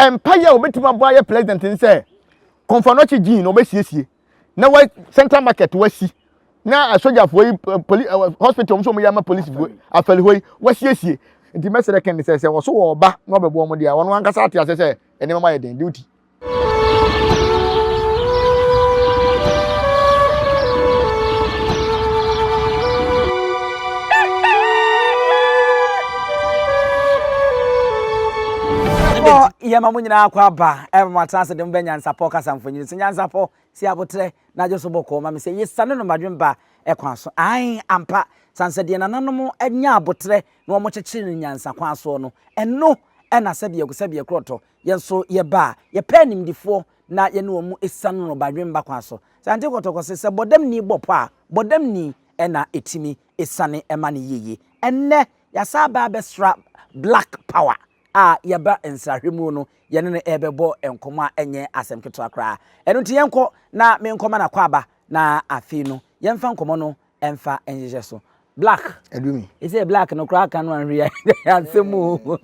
empire obetima boy president nse konfanochi gin no besiesie na wa central market wasi na soldier for police hospital so mo yama police afali hoyi wasiesie nti mesere ken se wo so wo ba no bebo mo dia wono ankasa ate ase se ene mama ye den duty Yama munyina akwa ba ema transe de mbenya nsapo kasa mfonyini sinya nsapo si abotre na jo so boko ma me se yesane no madwemba ekwan so ai ampa sanse de nananom enya abotre na omo kyekire nyansa kwan so no eno ena sabie kroto yenso ye ba ye panim difo na ye ne omu esane no badwemba kwan so sante kotokose se bodam ni bopo a bodam ni ena etimi esane ema ne yeye enne ya saba be strap black power yaba ensahwemu no yene ne ebebo enkoma enye asem keto akra eno nti yenko na me nkoma na kwaba na afi no yemfa nkomo no emfa enjeje so black edumi ise black no kra kan wan hwe ansemu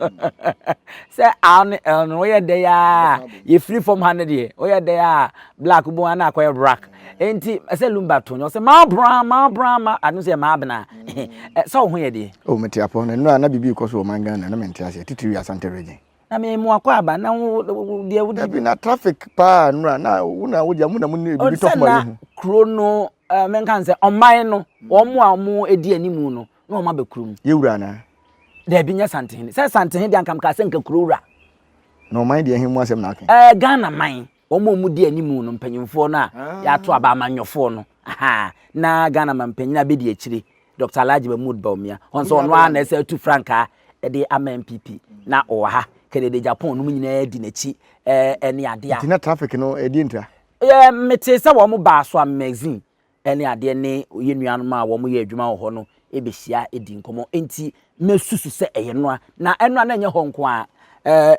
se an no ye de ya ye free from 100 ye o ye de ya black bo ana akoye black enti ese lumba to nyo se ma bra anu se ma abna so ho ye de o meti apo na bibi ko so man Ghana na menti ase titiri asante region na me mu akwa aba na de wudi bi na traffic pa nura na una wodi amu na mu ne bibi to ma hu krono men kan se oman no omo amu edi animu no na o ma be krum yewura na de bi nya santen se santen de ankam ka se nka krowura no man de hemu asem na aken Ghana man omo mu di animu no mpanyimfo na ya to aba amanyofo no aha na Ghana man mpanyina be di akire Dr. Alhaji Mahmood Bawumia onso ono ana se 2 franka de ama MPP na o ha kede de Japan no nyina di nachi ene ade a tina traffic no edi ntra mete se wo mo ba so am magazine ene ade ne yenuanu ma wo mo ye adwuma wo ho no ebehia edi nkomo enti mesusu se eyeno na eno na enye ho nko a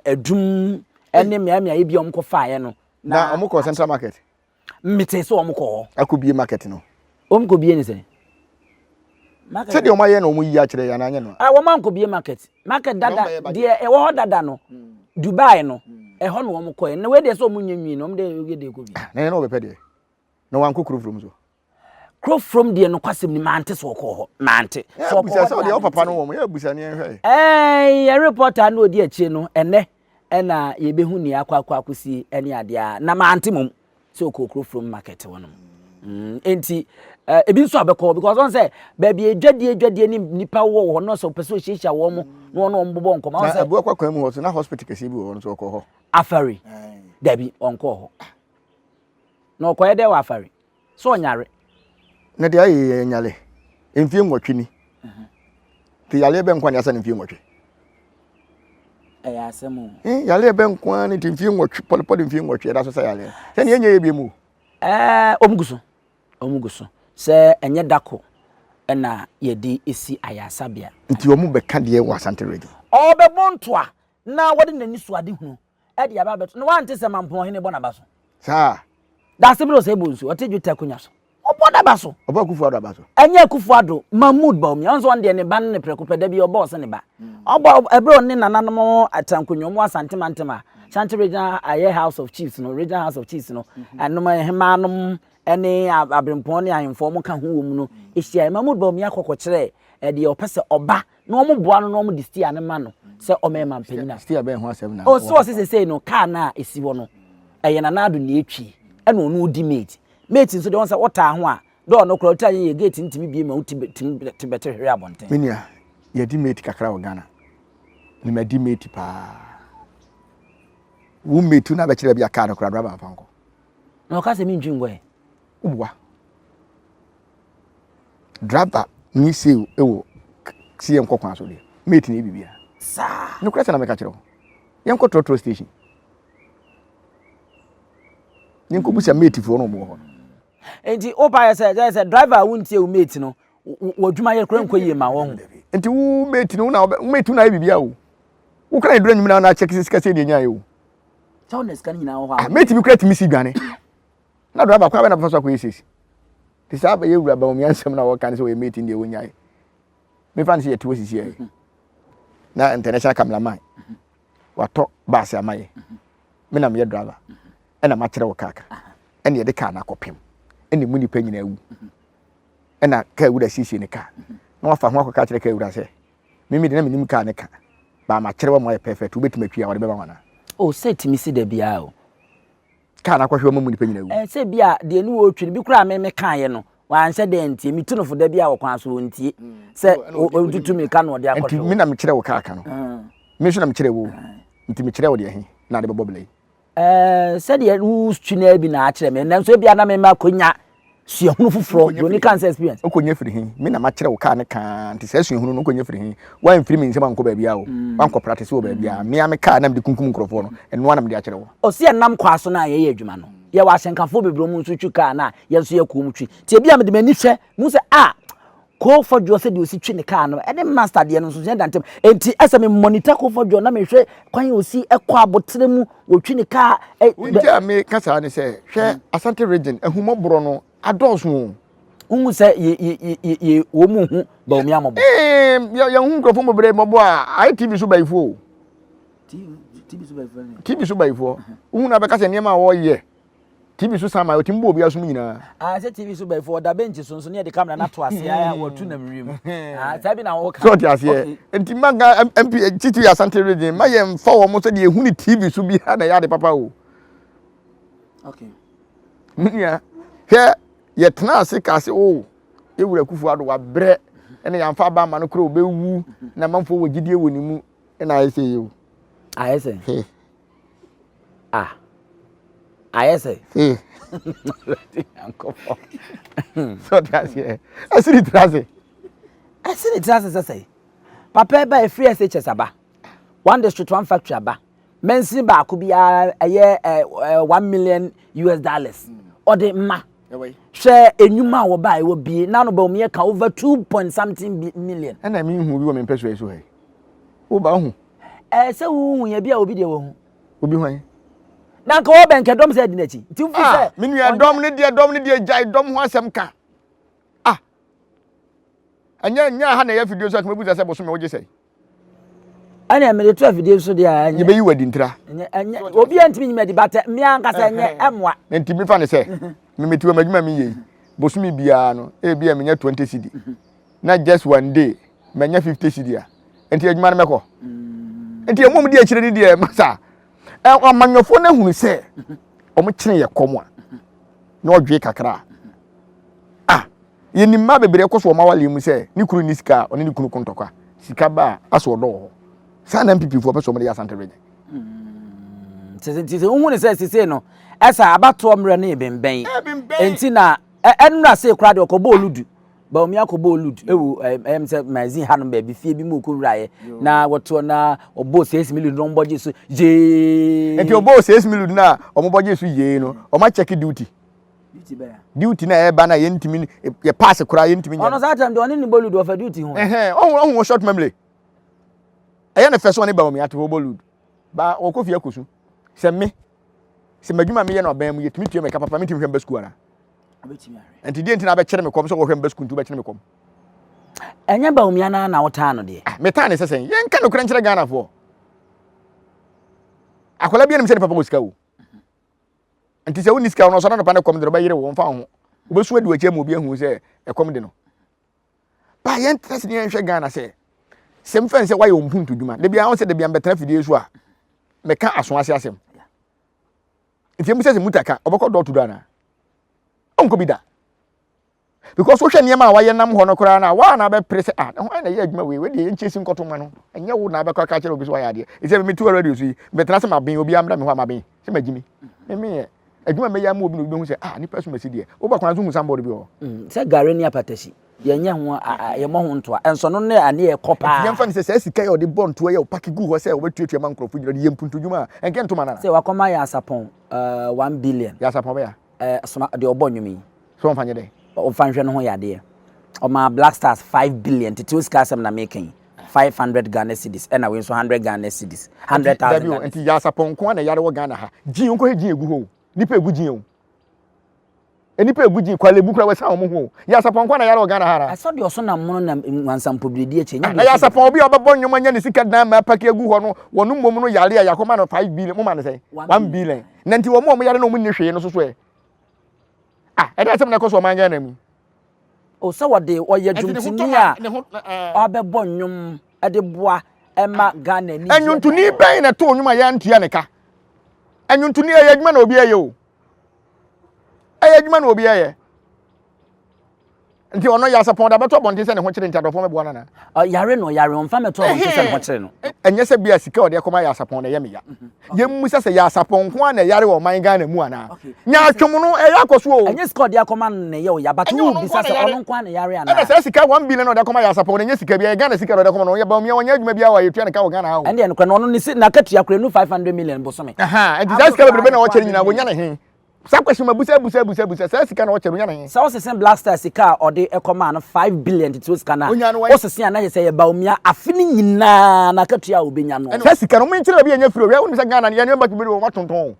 adum ene miamia ebi omko faaye no na omko central market mete se omko akobie market no omko bie ni se market se de omaye na omu yi a kire ya na anye no wo manko bie market dada de e wo dada no Dubai no ho no omko na we de se omunyenwi no omde yede ko bi na no be de no wan kokuru from so crow from there no kwasem ni mante so ko ho mante so ko so de papa no wo mo ya busa ne hwe ya reporter na odi achi no ene na ye behu ni akwakusi ene ade a na mante mum so ko crow from market wono enti ebi nso abekọ because on say baby edwadie ni nipa wo no so pese ohihia wo mo no no mbobọ nkoma on say abu akwa mu ho so na hospital kesi bi wo no so ko ho afari dabi onko ho no ko ye de wa afari so nyare na de ayi nyale emfie nwotwe ni ti yale be nkwa ni asa ni emfie nwotwe asemu yale be nkwa ni ti emfie nwotwe polipoli emfie nwotwe da so say yale se ni enye ye bi mu omuguso se enye dako na yedi esi ayasabia nti omu be ka de wa Asante Radio obebontoa na wode nani suade hunu e de aba beto no wante se mampon hene bona baso sa da se bro se bonsu oteju takunya so oboda baso oba kufu ado baso enye kufu ado Mahmood Bawumia onzo de ne ban ne prekopeda bi obo se ne ba obo ebro ne nananom atankunyo mu Asante mantema Asante Regional Aye House of Chiefs no Regional House of Chiefs no anoma hemanom ene abrempon ne ahemfo mo ka ho wo mu no ehia Mahmood Bawumia kokokire de opese oba na omo boa no na omo distia ne ma no se omema mpanyina distia be ho asem na o so se no car na esi wo no eye na nado na etwi ene onu di mate nso de won say wota ho a do no kura uta ye gate ntimi bie ma uti better hwe abonten minia ye di mate kakra wo Ghana ni ma di mate pa wo mate na be kire bia car no kura driver afanko no ka se mi ntwi ngwe ubwa driver ni se ewo si en kokwan so de mate ni bibia sa no kura se na me ka kire ho yen ko trotro station yen ko busa mate fo no mo ho enti opa ya say driver wuntie u mate no wadwuma ye kura nkoyie ma wo ho enti wo mate no na mate na bibia wo wo kra idura nyina na check sika se de nya ye wo tawne sika nyina wo ha mate bi kra timi si dwane na driver kwa na faso akwa yesisi ti saba ye wura Bawumia nsem na wo kan se wo mate ndi wo nya ye me fan se ye to sisi ye na international cameraman wato base amaye me na me driver ena ma kire wo kaka ena ye de car na kopem ena mu nipa nyina wu ena ka wu da sisi ne car na wafa ho akọ ka kire ka wu da se mimi de na menim car ne ka ba ma kire wo mo perfect wo betime twa wo de be ba wana o set mi si da bia o car na kwhwe mo mu nipa nyina wu se bia de nu wo twiri bi kura me kan ye no wan se de ntie mi tunofo da bia wo kwan so ntie se o tutu mi ka no de akọ mi na me kire wo kaka no me so na me kire wo nti me kire wo de he na de bobble se de wu twina bi na akire me nanso bia na me ma konya suahunu foforo do ni cancer experience okonya firi hin me na ma kire wo ka ne kan nti se suahunu no okonya firi hin wan firi mi nsema nko ba bia wo wan ko practice wo ba bia me am ka na me de kunkum nkrofo no eno na me de akire wo o se nam kwa so na ye adwuma no ye wa hyenkafo bebro mu nso twa na ye nso ye kum twi ti bia me de mani hwe mu se ko fodjo se de osi twi ne ka no e de master de no so se dantem enti asa me monitor ko fodjo na me hwe kwan osi ekọ abotre mu otwi ne ka unja me kasa ne se hwe Asante region ehumo bro no adoso ungu se ye wo mu hu ba omi amobo ya hu nkrofo mo bre mo bo a ITV so baifo TV so baifo hu na be kasa ne ma wo ye TV so sama o timbo obi asum nyina se TV so baifo da bench so ne de camera na to ase ya wo tu na mrim sabi na wo ka so ti ase enti manga MP Titi Asante region ma ye mfa wo mo so de ehu ni TV so bi ha na ya de papa o okay nya he ye tena ase ka ase o ewura kufu ado wa bre ene ya mfa ba ma no kro obewu na manfo wo gidie woni mu ena ayese yo ayese ayese ankofo so that's it asiri trase say papa ba free SHS aba one district one factory aba mensi ba ko bia eye $1 million or the ma share enuma wo ba e wo bi na no ba omi ka over 2 point something million na me hu bi wo me peso eso he wo ba hu se hu ya bia obi de wo hu obi hwan na ka wo benke dom se di na chi ti fu se me nua dom ne de jai dom ho asem ka anya ha na ya video so ka buza se boso me wo je sei ana me de 12 video so de anya ye be yi wadi ntira obi antimi nyima di bata me anka se nye emwa ntimi fa ne se me metiwa madwuma me ye boso me bia no e bia me nya 20 cedi na just one day me nya 50 cedi a enti adwuma no meko enti emom di akire ni de masa amanyofo na hunu se omo kire ye komo a na odwe kakra ye ni ma bebere koso o ma wale mu se ni kuru ni sika oni ni kunu kontokwa sika ba aso do sa na MPP fo peso mo de Asante region tese unhu ne se no esa abato mre na ebemben enti na enura se kura de okobo oludu ba omi akobo oludu ewu se magazine hanom ba bi fie bi mu ko wuraye na woto na obo 6 million don budget so je enti obo 6 million na omo budget so ye no o ma check duty duty na e ba na ye ntimi ye pass kura ye ntimi nya ono sa time de oni ni boludu of duty ho ohun short memory eye na first one ba omi ate boludu ba okofie akosu se me se madwuma me ye na oban mu ye timi tue me ka papa me timi hwem ba school ara abetimi are enti die ntina ba kire me kom so wo hwem ba school ntu ba kire me kom enya ba omi ana na wota no de me ta ne sesen ye nka no kura nkire Ghana fo akola bi ne mse ne papa ko sika wo enti se woni sika no so na no pa ne kom de ba yire wo mfa ho wo besu adu akia mu obi ahu se e kom de no ba ye ntrase ne hwe Ghana se sem fan se waye ompuntu dwuma de bia won se de bia betra fidie so a me ka aso ase asem enti mu se mutaka oboko do to do ana onko bi da because wo hwe niam a waye nam ho no kora na wa na be prese ho na ye adwuma we de ye nchesi nkoto ma no enye wo na be ka kire obi so waye ade e se me tu radio so yi betra se maben obi amra me ho maben se magimi me adwuma me ya ma obi no bi hu se nipa so masidi e wo ba kwana so hu somebody bi ho se gare ni apatashi ye nya ho ye mo ho ntoa enso no ne ane ye kopa ye mfa ni se sika ye odi bon to ye o pack gu ho se o betuatua man krofo jira ye mpuntudwuma enke ntoma na se wakoma ya sapon 1 billion ya sapon be ya soma de obonwumi so mfanye de o fanhwe no ho ya de o ma Black Stars 5 billion titi sika sam na making 500 Ghana cedis and we so 100 Ghana cedis 100,000 enti ya sapon ko na yare wo Ghana ha ji nko he ji egu ho nipa egu ji o enipa eguji kwale bukura we sa omo ho ya sapon kwa na yare Ghana hara I saw the also na mono na wansampo bredi eche na ya sapon obi obebo nyoma nya ne sika dan ma pake egu ho no wonu mmom no yare ya yakoma no 5 billion mo ma ne say 1 billion na nti wo mo yare no mo ni hweye no so so e e da sem na koso man Ghana mu o so wode oye dwumtini a obebo nwom e de boa e ma Ghana ni anyuntuni ben na to nwoma ya ntia ne ka anyuntuni ya adwuma na obi aye o adwuma na obi aye nti ono ya sapon da beto bonte se ne ho kire nti adofo mebo na yare no yare on fa meto bonte se ne ho kire no enye se bia sika ode koma ya sapon na ye me ya yemmu se ya sapon ko na yare wo man Ghana mu ana nya atwom no ya koso o enye sika ode akoma na ye o ya batu bisa se ono ko na yare ana na se sika 1 billion ode koma ya sapon na enye sika bia Ghana sika ode koma no ya ba mi wonya adwuma bia wa yetua ne ka wo Ghana ha ende no kwa no ni na katua kure no 500 million bosome enti da sika bebe na wo kire nyina wonya ne he sa question busa sa sika na wo kire nyina he sa wo sesen Black Star sika ode ekoma no 5 billion to sika na wo sesen na say ye ba omia afini nyina na katua obenya no sa sika no mun kire bia nya firi o we sa Ghana ne ya ne ba kibiri o matonton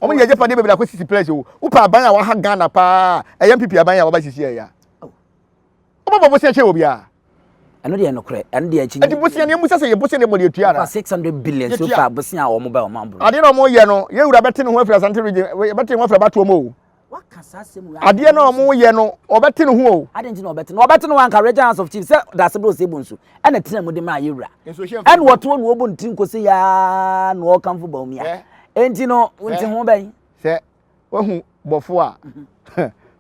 omo ye jefa de bebe la ko sisi place o upa ban a wa ha Ghana pa MPP aban ya wa ba sisi ya o ba bo se che obi a eno de enokre eno de achi ati bosia ne musa se ye bosia ne mo de tua na 600 billion so far bosia o mo ba o mambo ade na mo ye no ye wura bete ne ho afra Asante region bete ne ho afra bato mo waka sasemu ade na mo ye no obete ne ho o ade nti na obete no wanka region house of chief se da se bro se bonsu ena tena mo de ma ye wura en woto no obo ntin ko se ya no o kamfo ba omia enti no nti ho ban se wahu bofo a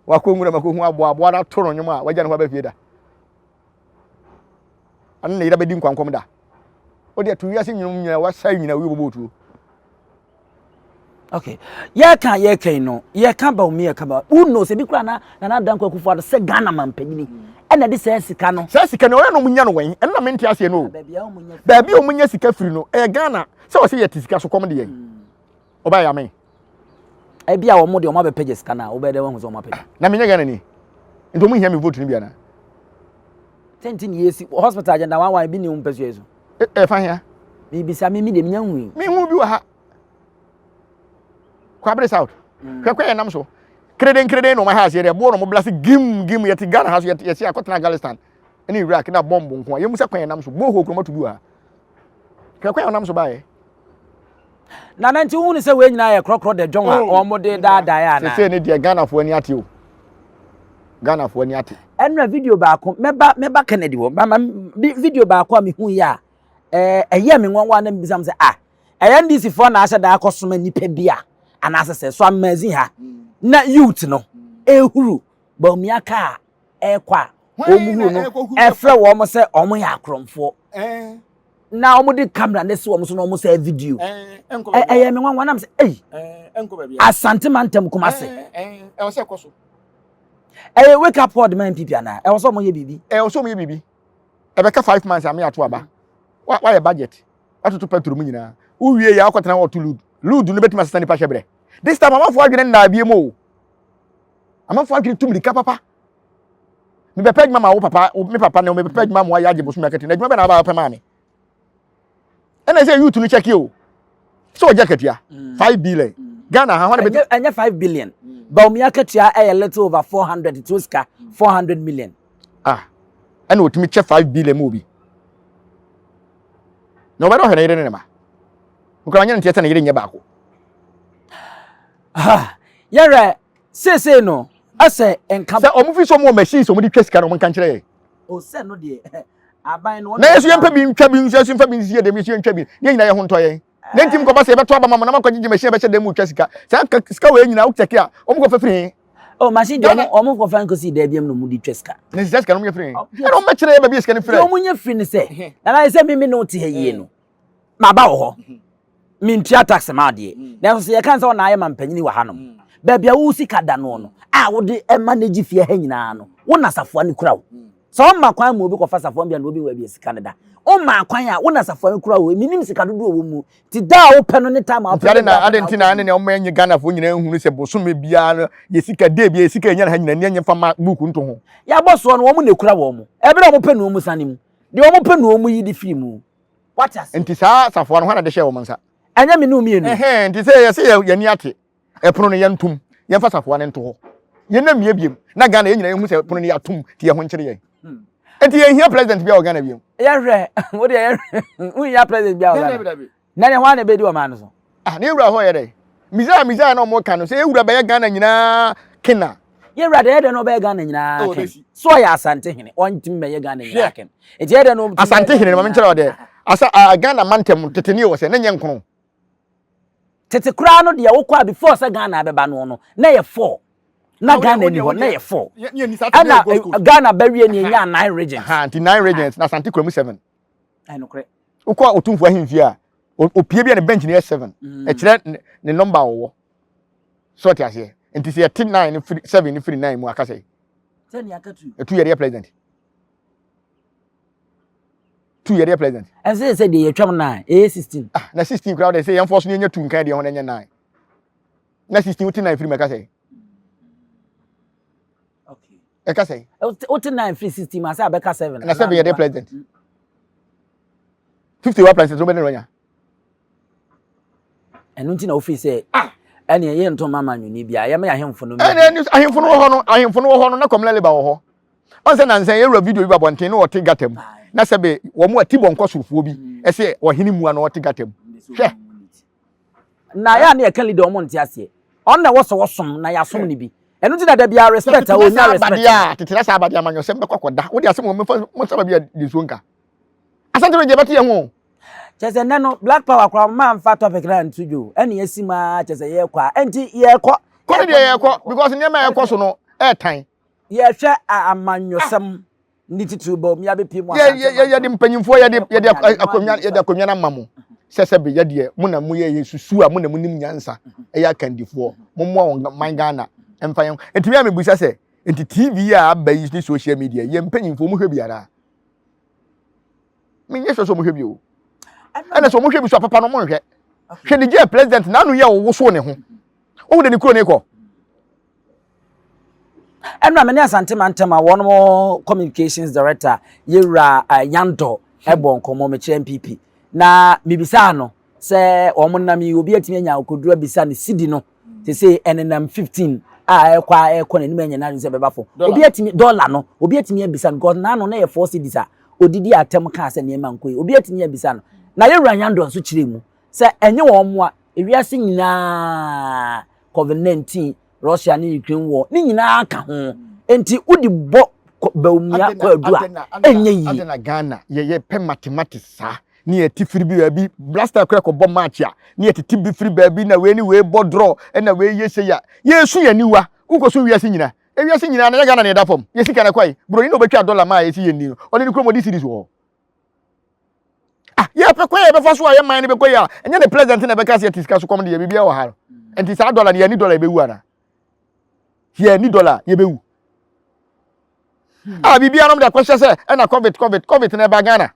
wakongura makohu abo na toro nyoma a waja ne ho ba fie da an ne ira bedi nkwankom da o de tuwi ase nyinum nyina wasa nyina wi bobotu okay ye kan no ye kan ba umi ye kan ba uno se bi kura na dan kwakufu ado se Ghana man panyini ena de se sika no o no munya no wen ena menti ase no baabi o munya sika firi no Ghana se o se ye tisika so kom de ye o ba ya me e bia wo mo de o ma be page sika na o be de wo so o ma page na menya Ghana ni nto mu hia me vote ni bia na 10 years hospital agenda wan bi ni umpesu yesu fa hia mi bisa mi de nya hu mi hu bi wa ha kwa bre south kwa ya nam so kreden no ma ha se de bo no mo blase gim yeti Ghana ha so yeti akotena Afghanistan eni Iraq na bomb nko ye musa kwa ya nam so bo ho kromo to bi wa kwa ya nam so bae na nanti hu ni se we nyina ye krokro de John a o mo de da ya na se ne de Ghana fo ani ate o Ghana fo ani ate enra video baako meba Kennedy wo mama video baako a me hu ya eye me nwanwa na mbisam se NDC fo na ahye da akosoma nipa bia anasese so amazin ha na youth no ehuru ba omiaka ekwa omuhuru no efre wo mo se omo ya akromfo na omo di camera na se wo mo so na omo se video eye me nwanwa na me se enko ba bia Asante mantem kuma se wo se koso wake up for the man people ana e wo so mo ye bibi e be ka 5 months am ya to aba why budget atutu petrol mu nyina uwie ya akotena wo to load no betima sesa nipa hwebre this time amafo adwene na abie mo amafo adwene tumrika papa me be page mama wo papa me papa na me be page mama ya age bosu makati na adwuma be na aba pema me ena say youth no check you so jacket ya 5 billion Ghana ha wana be anya 5 billion ba omiaka tia a little over 400 to ska 400 million ena otumi che 5 billion mo bi no ba do hene yire ne ma ukra nya ntia na yire nya baako yere sese no ase enka se omufi so mo machine so mo di twesika no mo kan kire o se no de aban no na yesu yempa bi ntwa bi yesu yempa bi nsie de yesu ntwa bi ne nyina ye ho ntoye ne ntim ko ba se beto aba mama na makwaji machine be che de mu twesika se sika we nyina wo check a omo ko fefiri machine de omo ko fan ko si de biam no mu di twesika ne sika no mo ye firi e no ma kire ba bi sika ne firi omo nya firi ne se na se mi no te heye no ma ba wo ho mi ntia tax ma de na so ye kan se na aye mampanyini wa hanom ba bia wo sika da no no wo de manage fie ha nyina no wo na safo ne kura wo so ma kwan mo obi ko fa safo bia no obi wa bia sika ne da o ma kwan a wo na safo ne kura wo minim sika dodo wo mu ti da wo pe no ne time a pe na adentina ne o ma nyi Ghana fo nyina ehunu se bosome bia no ye sika de bia sika nya ha nyina ne nya fa ma buku nto ho ya boso no wo mu ne kura wo mu e bi na wo pe no mu sanim de wo mu pe no mu yi di fi mu what as enti sa safo no hana de hye wo mansa anya me no mienu enti se ye yani ate epono no yentum yemfa safo ne nto ho ye na mie biem na Ghana ye nyina ye hu se pono ne atom ti ye ho nkire ye enti ye hia president bia o Ghana biem ye hwe wo de ye hwe ya president bia o Ghana na ne ho na be di o ma no so ne ewura ho ye dey miza na mo ka no se ewura be ye Ghana nyina kina ye ewura de no be Ghana nyina ken so ya asante hene ontim be ye Ghana nyina ken enti ye de no asante hene ma nkire o de asa Ghana mantem tetene wo se na nye nkono tete kura no de wo kwa before se Ghana abeba no na ye 4 na Ghana ni ho na ye 4 ana Ghana bawie ni nya 9 regions ha anti 9 regions na Asante Kurom 7 ai no kre ukwa otumfo ahimfi a opie bia ne bench ne 7 e kire ne number wo so ti ase enti se 9 7 free 9 mu aka sei se ni aka tu etu ye president tu ye president en se de ye twam na e 16 na 16 crowd say yan force no nya tu nkan de ho na nya 9 na 16 uti 9 free me aka sei okay aka sei uti 9 free 16 ma say abeka 7 na 7 ye president 51% so be ne ronya enu nti na ofi say ene ye nto mama nwuni bia ye me ahemfo no ene ahemfo no ho no na komla leba wo ho on say na nsan ye ro video bi babonten no wote gatam na sebe wo mu ati bonko sofuo bi ese ohini mua na wote gatam hwe na ya na ye kan leader omo nti ase on na wosom na ya som ni bi enu nti na da bia respect a onya respect ya titira sa abadia manyo sem be kokoda wo dia sem mo saba bia disonka Asante ro je beti ye ho chese nano black power kwa ma mfa topic na ntujo ene yesima chese ye kwa enti ye kwa ko de ye kwa because nyema ye kwa so no tan ye hwe amanyosem ni titubo mi abepi mu asante ye de mpanyimfo ye de akomnya na mamu sesebe ye de mu na mu ye yesusu a mu na mu nim nyansa e ya kandifo mu mo man Ghana emfa ye enti mi amebusa se enti TV a abayi ni social media ye mpanyimfo mu hwe biara mi nye so mu hwe bi o ana so mo hwe bi so papa no mo hwe hwe ni je president na anu ye wo so ne ho o de ni kuro ne ko enra me ne Asante Mantema one more communications director Yewura Yando ebo nkomo me che MPP na mibisa no se omo na mi obi atimi anya okodura bisa ne sidi no se say enenam 15 ekwa na nim anya na se bebafo obi atimi dollar no obi atimi abisa because na no na ye 4 cedis a odidi atem ka se ne ma nkoi obi atimi abisa no na Yewura Yando nso kire mu se enye wo mo a ewiase nyina COVID-19 Russia ni Ukraine war ni nyina ka ho enti udi bo baumia kwa adua enye yi adena Ghana ye pe mathematics sa ni etifiri bi abi blaster kra ko bom match a ni etiti bi firi baabi na we ni we bo draw na we yese ya yesu ya niwa ukoso wiase nyina ewiase nyina na Ghana na da fom yesi kana kwai bro ni no betwa dollar ma yesi ye ni no oni ni kromo di series wo ye pe kwai ye be fa so a ye man ni be kwai a enye the president na be ka se tiska so kom de ye bibia wo ha enti sa dollar ni ye ni dollar be wu ana ye ni dollar ye be wu bibia no de kwese se na covid na ba Ghana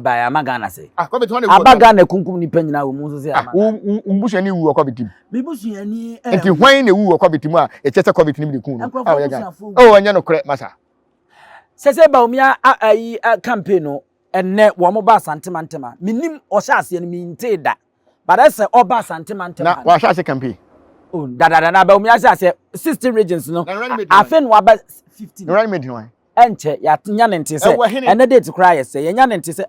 ba ya ma Ghana se covid one aba Ghana kunkum ni panyina wo mu so se ama umbusu ani wu covid tim mi busu ani enti hwan na wu covid tim a e chese covid ni bi kun no ye Ghana anya no kre masa sese ba omia ayi campaign no enne wo mo ba Asante Mantema minim o sha ase ni mi nte da but ese oba Asante Mantema na wa sha ase campaign na ba omia sha ase 16 regions no afen wa ba 15 no right made one enche ya nya ne nte se ene date kra ye se ye nya ne nte se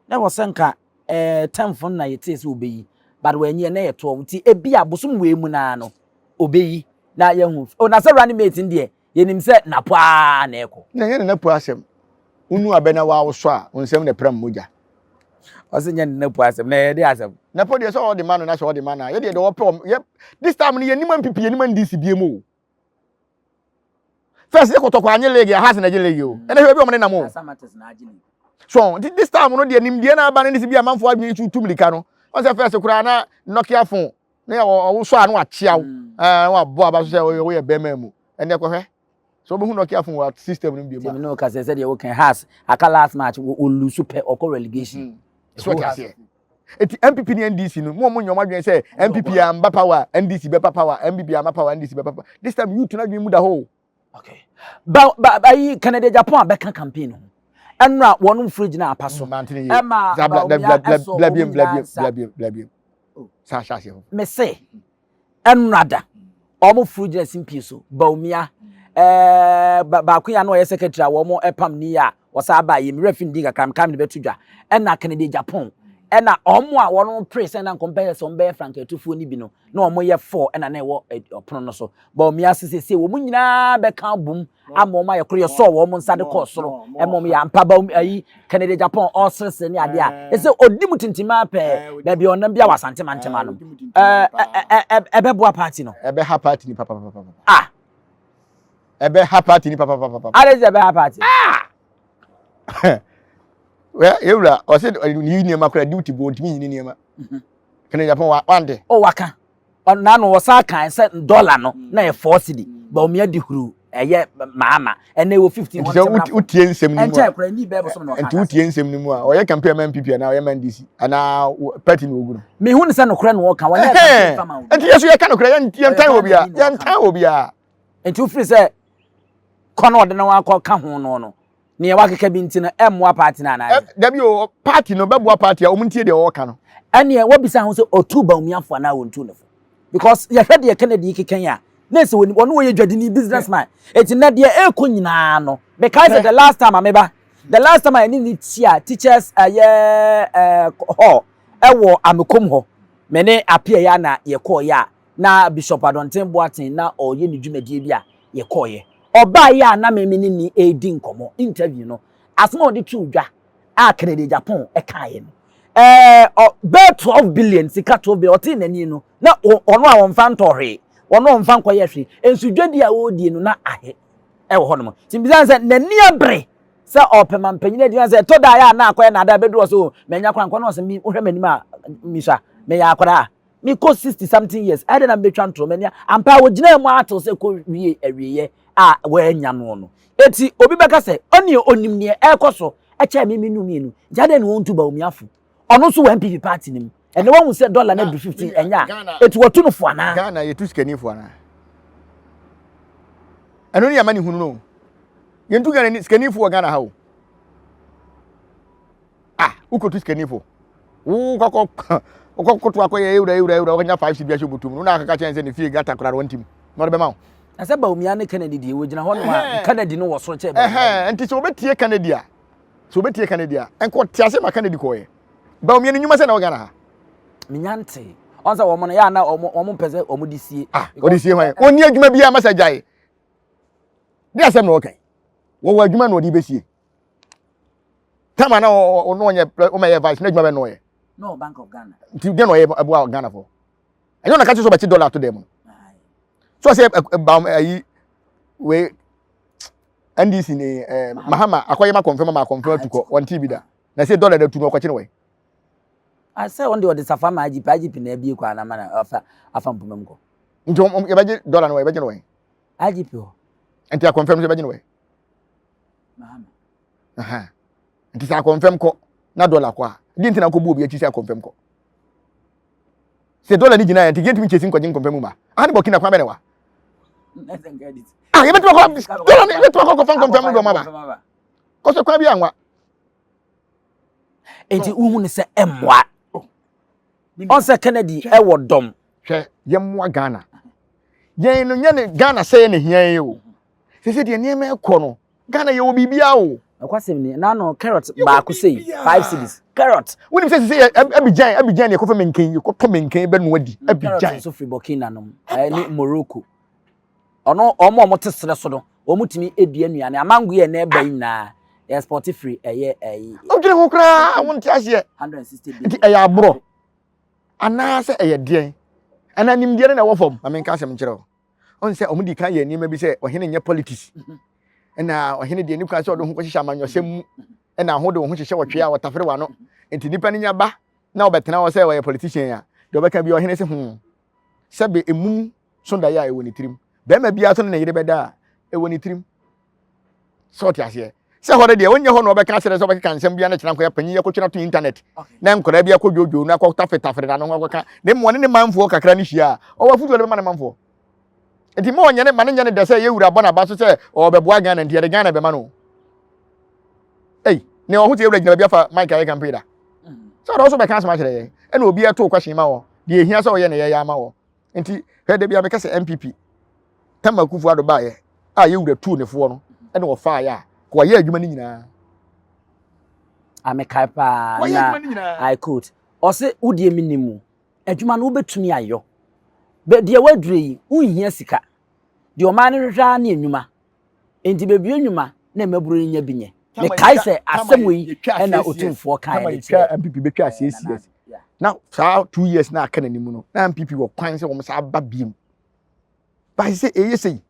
na wo senka temfo na ye te se obeyi but we nye na ye to wuti ebi abosum we mu na no obeyi na ye hu na se running mate ndie ye nim se na poa na eko na ye na poa asem unu abena wa wo so a onsem na pram moja o se nye na poa asem na ye de asem na po de so all the man na so all the man ye de wo prom this time ni ye nim MPP ye nim NDC biemu first they kotoko anye league has na league o ene hwe bi o na mo so this time no de nim de na aba na si bi amanfo adwen tu tumlika no on say first kura na Nokia phone na wo so anu achia wo wa bo aba so say wo ye bema mu ene ko hwe so bo hu Nokia phone wa system no bi mu no ka say de wo kan has aka last match wo lose super oko relegation so ka say eti MPP ni NDC no mo nyom adwen say MPP amba power NDC be power MPP amba power NDC be power this time you to na dwen mu da ho. Okay. Ba Canada Japan be campaign no. Enra wonu fridge na apaso. Emma blabiem. Sa. Me say enrada omo furu gina simpi so Baumia ba kuya no ye secretary wo mo epam ni ya wasa ba ye mrefi ndi kakam kam ne betudwa na Kennedy Japan na omo a wono praise na compare so mbe Frank Etufuo ni bi no na omo ye 4 na wo opono no so Baumia sese wo mu nyina be kan bum ama omo ye kro ye so wo mo nsade ko soro emom ya mpa ba ayi Kennedy Japan osese ni ade a ese odi mutintima pe ba bi onam bia wasante mantema no ebe boa party no ebe ha party ni papa ah ebe ha party ni papa ade ebe ha party well ewura o se ni niema kra duty bo ntimi ni niema Kennedy Japan wande o waka na no wasa kan se dollar no na ye 4 cedi ba o me di huru eye maama ene wo 15 utie nsem ni mu enche kra ni be bo so no enti utie nsem ni mu a o ye campaign MPP na o ye MNDC ana party no oguru me hu ni se no kra no wo kan wa na campaign fama enti yeso ye kan no kra ye ntan obi a enti u free se kono ode na wa ka ho no ne ya wakeka bi ntina emwa party na na dabi o party no beboa party a o muntie de o ka no ene wo bisa ho se otuba umiafo na wo ntu no because ya hwede ye Kennedy kikan ya na se woni wo ye dwade ni businessman eti na de e ko nyina no because the last time ameba the last time I need teachers ho ewo amekom ho me ne apia ya na ye ko ya na Bishop Adonten Boatin na o ye ni dwumadie bi a ye ko ye oba ya na me ni edi nkomo interview no asmo de tudwa a Kennedy Japan e kae no be 12 billion sika 12 billion otin nani no na ono a won fa ntohwe ono on fa nkoye hwe ensudwadi a wodi no na ahe e wo hono mo timbizan se nani abre se opema mpanyina di se to da ya na akoye na da bedu so menya kwankwa no se mi hwe manim a misha me ya akwara mi ko 60 something years I na betwa ntro mania ampa wo gina mu ato se ko wie awieye a we nya no no eti obi beka se oni onim ne ekoso eche mi num enu jade ne won tuba omiafo ono so MPP party nim ene won se dollar na 15 enya eti wotu no fo ana Ghana ye tu skani fo ana eno ni amani hunu no ye ntu Ghana ni skani fo Ghana ha o ukotu skani fo kokko akoye eura okanya 5 cedi ahwe botum no na akaka chense ne fie gata kora wontim no be ma ase ba omia ne Kennedy die wo gina ho no Kennedy no wo so che enti so betie Kennedy a enko tiase ma Kennedy koye ba omia ne nyuma se na Ghana ha minyante onza wo mo no ya na wo mo pese wo mo disie odisie hwan oni adwuma bia masajae dia asem no okay wo adwuma no odi besie tama na ono onye o me vice na adwuma be no ye no Bank of Ghana nti de no ye abo Ghana for enyo na ka so $2 to dem so say ayi we NDC ni Mahama akoye ma confirm tuko on TV da na say $1 da tu no kwache no we I say on the safa ma IGP na bi kwa na mana afa mpomam ko nti e baje $1 no we baje no we IGP ho nti a confirm say baje no we Mahama nti sa confirm ko na $1 kwa di nti na ko bu obi achi say confirm ko say $1 ni gina nti get mi chesi nkwaje confirm ma ani Burkina kwa bene wa you better go confirm go maba ko so kwa bi anwa enti uhu ne se emwa on se Kennedy e wodom hwe yemwa Ghana yen no nya ne Ghana say ne hia ye o se de ne me ko no Ghana ye wo bibia o akwasem ni na no carrot ba ku say 5 cedis carrot woni say Abidjan ne ko fa menken ko to menken be no adi Abidjan so free Burkina no ni Morocco ono omo tesere so do omutimi edi anuane amango ye na eba nyina export free eye o gire ho kra wonti ase 160 nti eye abro ana se eye den ana nimdiere na wofom amenka asem nkire on se omudi kan ye nima bi se ohene nye politics na ohene de nipa se odo ho kwehye amanyosem mu na ho de ho hyehye wotwe a wotafere wa no nti nipa ni nya ba na obetena wo se wo ye politician a de obeka bi ohene se sebe emum so da ya e woni tirim be ma bia so na yire beda e woni tirim sort ase se hore de wonye ho no obeka sere so obeka nsem bia na kyena ko ya panyi yakotwena to internet na nkora bia kodwojo na ko tafetafere na no ho ka ne mo ne manfo kakra ni hia o wa futu le ma ne manfo enti mo onye ne ma ne nya ne de se ye wura bona ba so se o beboa Ghana ndi de Ghana be ma no ne o hu te wura gina bia fa Mike aye campaign da so do so be kan so ma kire ye e na obi eto question ma wo de ehia so wo ye ne ye ya ma wo enti he de bia me ka se MPP Tama Kufuado bae a ye wura tu ne fo no ene wo fa ya ko ye adwuma ni nyina amekai pa na I could ose udie minimu adwuma no wobetumi ayo be de wadure yi unhia sika de o ma ne hwehwa na enwuma enti bebi enwuma na maburu nya binye me kai se asem yi na otumfo kan ne twa MPP betwa CCS na sa 2 years na aka nanimu no na MPP wo kwan se wo sa ba biem ba se eye sei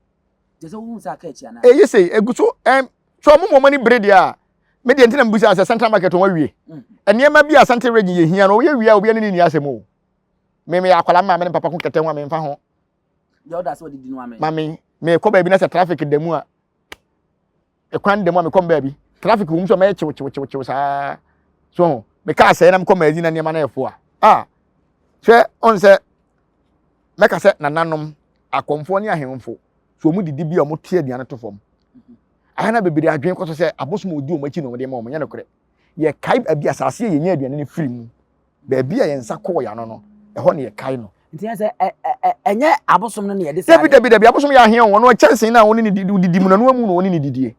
jeso wu sa ka echi ana eye sei eguso so mo mani bread ya me de ntina mbusa asa central market won wie enema bi asante region ye hia no ye wie a obi ne ni asem o me akwala ma me papa ko kete ho me mfa ho yo da so didi no ame mami me ko ba bi na sa traffic demu a ekwan demu a me ko ba bi traffic wum so me chiw sa so me ka say na me ko ma na nema na efo a hwe on se me ka se nananom akomfo ne ahemfo so mu didi bi o mo tie aduane to fom ahana bebiri adwen ko so se abosom odi o machi no de ma o nya ne kore ye kai abi asase ye nya aduane ne firi mu ba bi a ye nsa ko ya no eho ne ye kai no nti ya se enye abosom no ne ye de sa dabi abosom ya ahia won no chansen na won ne didi mu na no amu no won ne didie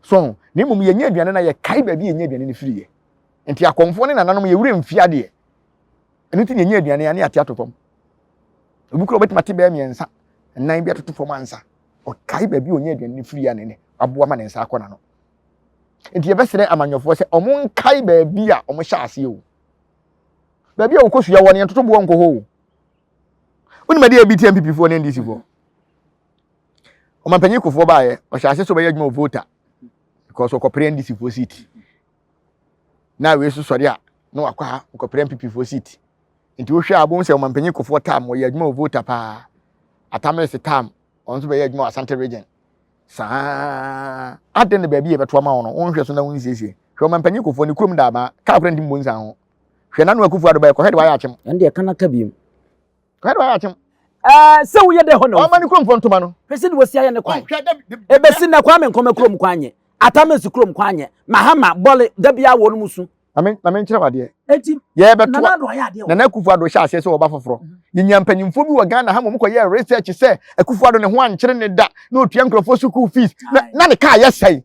so ne mum ye nya aduane na ye kai ba bi ye nya aduane ne firi ye nti akomfo ne nananom ye wure mfia de enu ti ne nya aduane ya ne ate atofom obi kro betima te ba miensa nan bi atotofom ansa o kai ba bi o nya aduane ne firi ya ne aboa ma ne nsa akọ na no nti ye besere amanyofo se omo kai ba bi a omo hya ase o ba bi a okosu ya won ye totobo nko ho oni ma de abi ti MPP fo ne ndisi fo o man panyi kofo ba ye o hya ase so ba ye adwuma voter because o kopre ndisi fo seat na we so sori a no akwa o kopre MPP fo seat nti wo hwa abon se o man panyi kofo tam o ye adwuma voter pa atamese tam on so ba ye adwuma Asante region sa aden ne ba bi e beto ma wono on hwe so na won siesie hwe man panyi kofo ne krom da ma ka akra ndi mbonza ho hwe na no Akufuado ba ko hede wa ya achem ende kana ka biem ko hede wa ya achem se wo ye de ho no o mani krom fo ntoma no pese ni wosia ye ne kwan ebesi na kwa me nkoma krom kwanye atamesi krom kwanye mahama bole da bia wo no musu na men kire wade enti ye beto na do ya de na Akufuado hya ase se wo ba foforo yinya mpanyimfo bi wo Ghana ha mo ko ye research se Akufuado ne ho ankire ne da na otua nkrofo school fees na ne ka ye sai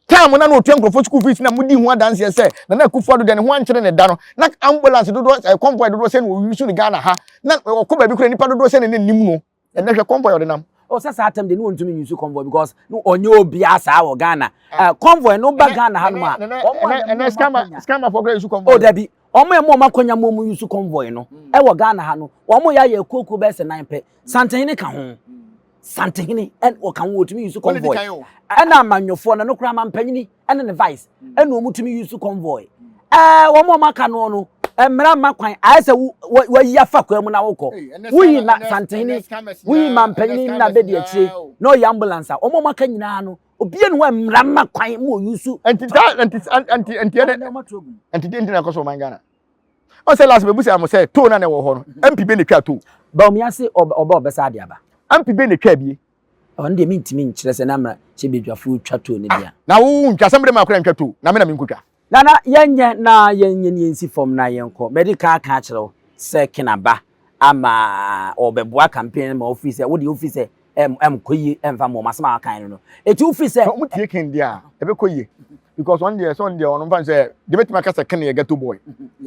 time na no otua nkrofo school fees na mudi ho adanse se na Akufuado de ne ho ankire ne da no na ambulance dodo convoy dodo se no yusu ne Ghana ha na ko ba bi kura nipa dodo se ne nim no na hwe convoy ode nam o sasa atem de no ntumi yusu convoy because no onye obi asa wo Ghana convoy no ba Ghana ha no ma na scammer for yusu convoy o dabi omo emo makonya mo yusu convoy no e wo Ghana ha no omo ya ye koku be se 9 pe santehini ka ho santehini en o kan wo tumi yusu convoy na amanyofo na no kura mampanyini en ne vice en o mutumi yusu convoy omo maka no no emra makwan ayese wayi afa kwa mu na wokọ wuyi na santehini wuyi mampanyini na bedi akire no ya ambulance omo maka nyina no obie no emra makwan mo yusu anti na koso mangana o se last bebusi am say to na ne wo ho no MPP ne twa to ba omi ase oba obesa ade aba MPP ne twa bie o ndie mintimi nkire se na mra che bedwafo twa to ne bia na wo ntwasam de ma kora ntwa to na me na menkotwa nana yenye ni ensi form na yenko medical ka kire se kinaba ama obeboa campaign ma office wo di office koyi emfa mo masama kan no eti office mo tie ken dia ebe koyi because on there on fan say the metima ka se ken ye ghetto boy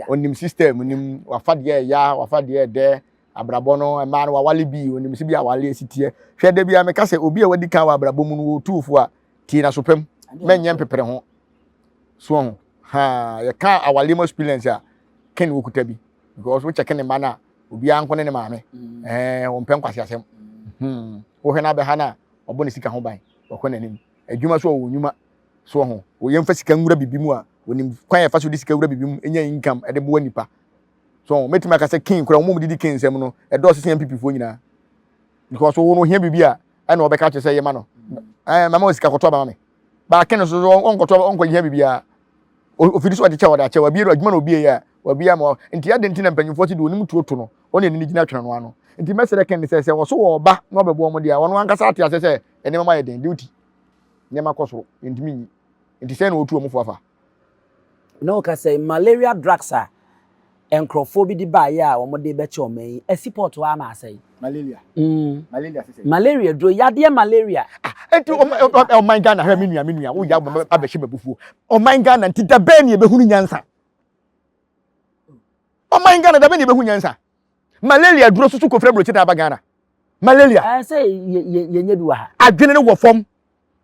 onim system onim wafade ya wafade de abrabo no ma no wawale bi onim si bi awale esitie hwe de bia me ka se obi a wadi kan wa abrabo mu no wo tuufo a ti na sopem menye mpepere ho so ha ye ka awale mo experience a ken wo kuta bi because wo check ne mana obi an kone ne maame wo mpem kwase asem wo hwe na be ha na obo ne sika ho ban wo nanim adwuma so wo nyuma so ho wo yemfa sika nwura bibimu a wonim kwan ye fa so di sika nwura bibimu enya income e de bo nipa so metima ka se king kura wo mu didi king nsem no e do se MPP fo nyina because wo no hia bibia e na obeka che se ye ma no mama o sika koto ba mame ba ken so onko hia bibia ofidi so ade che wada che wa bi adwuma na obi ya wa bi ama nti ade nti na mpanyimfo ti de onim tuoto no one ni gina twene no ano nti mesere ken se wo so wo ba no bebo mo dia wono ankasa ate ase se ene mama ye den duty nyema koso nti se na otu omfo afa no ka say malaria drugs are enkrofo bi di ba ya a wo de be che o man support wa ma asai malaria sese malaria dro yade malaria enti o man Ghana ha menua wo ya abehye babufuo o man Ghana nti da be ne be hunu nyansa o man Ghana da be ne be hunu nyansa malaria duro susu ko frebro chita ba Ghana malaria say ye nya bi wa ha adwene ne wo fom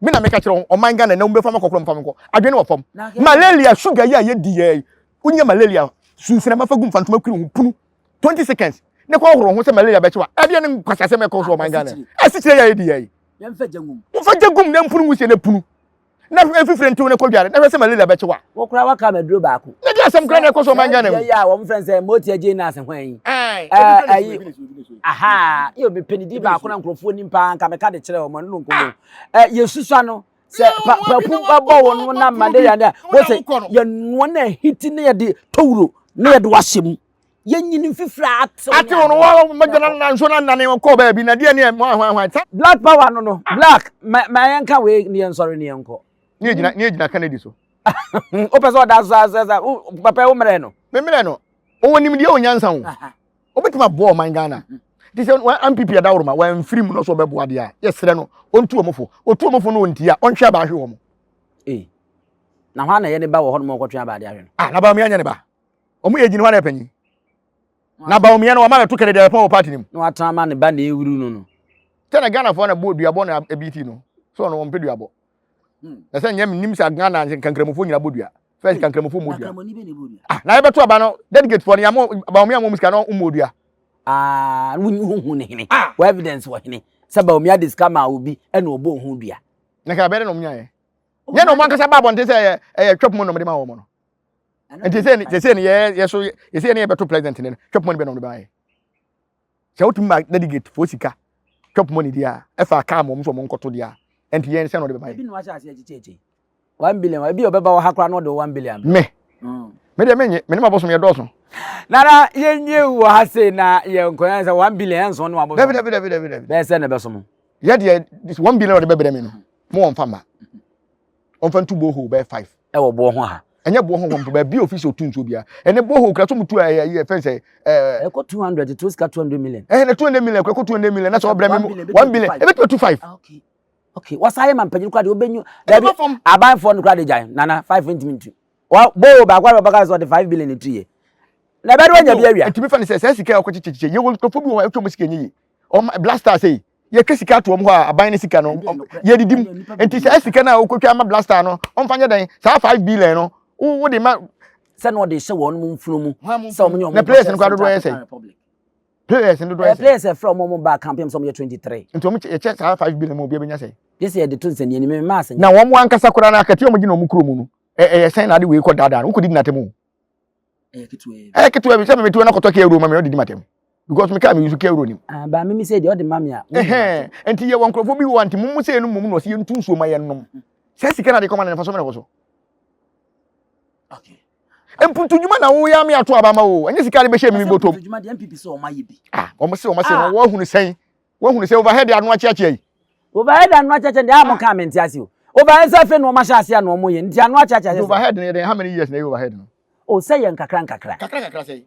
me na meka kire o man Ghana na umbe fam kokoro mfam ko adwene wo fom malaria sugar ya ye di ye unya malaria sunsina mafa gum fantuma kiri punu 20 seconds ne ko horo ho se malaria be chewa ade ne kwasase me ko so o man Ghana asichire ya ye di ye yemfa jangum ufa jangum ne mpunu mu se ne punu na efifire nti ne ko dware na se malaria be chewa wo kura waka maduro ba ko na dia asem kra ne ko so o man Ghana ya wo mfren say moti aje na asehwan aha yo be penidi ba ko na nkrofo nimpa nka meka de kire o man nkomo yesusua no se papu babo won na malaria na wo se ye no na hiti ne ye de towuro ne ye de wahyem yenyini fifra ati ono wa magana na nso na nane ko ba bi na de ne hwan black power no black ma yanka we ne nsori ne yanko ne gina Kennedy so o peso da so papa wo mere no me mere no o wonim de o nyansa ho o betima bo man Ghana ti se MPP da woroma wa mfiri mu no so be bo ade a yesre no ontu omofo no onti a onhwe ba hwe wo mo na hwa na ye ne ba wo ho no mo kwotwe ba ade ahwe no na ba me anya ne ba o mo yegini hwa na panyi na ba o me no wa ma to kede de pa party nim no atama ne ba na ewuru no tena Ghana fo na bo duabo na ebiti no so no mpe duabo na se nyam nim sa Ghana kankramofo nyina bodua first kankramofo modua na ye beto aba no delegate for ya mo ba o me amom sika no modua hu ne hene wa evidence wo hene se ba o me adiska ma obi e na obo hu dua na ka be de no nya ye ye no man kasa ba bonte se twop mo no de ma wo mo no enti se ne ye so ye se ne ye beto president ne twop mo ne be no de ba ye se wotum ma delegate for sika twop mo ne dia e fa ka mo so mo nkoto dia enti ye se no de ba ye bi no wa sha ase chicheche 1 billion bi obeba wo hakra no de 1 billion me de menye me ne ma boso me doso nana yenye wo ha se na ye nkoyan se 1 billion enso no abo David be se ne be so mo ye de 1 billion de be me no mo won fa ma on fa ntu boho be 5 e wo bo ho ha enye bo ho won ba bi office otunso bia ene boho kra so mutu ye fense e ko 200 to 200 million na 200 million ko 200 million na so bre me 1 billion e be 25 okay wasaye man pagin kwa de obenyu dabi aban for no kwa de jan nana 5 minutes bo ba kwa ba so de 5 billion etu ye na be do nya bia wia etimi fa ne se sika ko chichiche ye wo tofo bi wo etwo sika nyi o blaster say ye kesika to ho a aban ne sika no ye didim enti se sika na okotwa ama blaster no on fanya den sa 5 billion no wo de ma se no de hye won mu mfuno mu se o mu na place no kwa do ye say players no do ye players from mo ba campaign some year 23 enti o mu che sa 5 billion mo bia benya say yes ye de to nse ni me ma say na wo mo ankasa kura na akati o mu gina o mu kuro mu no sen na de we ko dada no ko di natemu kitwe bi se me tuwe na kotoke euro ma me odi matem because me ka me use ke euro nim ba me say de odi ma me a enti ye wonkrofo bi wo anti mum se no mum no se ntu nsuo ma ye nom se sika na de koma na fa so me na so okay empuntu djuma na wo ya me ato aba ma wo enye sika de be she me botom djuma de MPP so o ma ye bi o mo se no wo hunu sen overhead anu achiachi yi overhead anu achiachi de am ka me ntiase o overhead se fe no ma sha ase anu mo ye nti anu achiachi overhead ne how many years na overhead no o say yen kakra say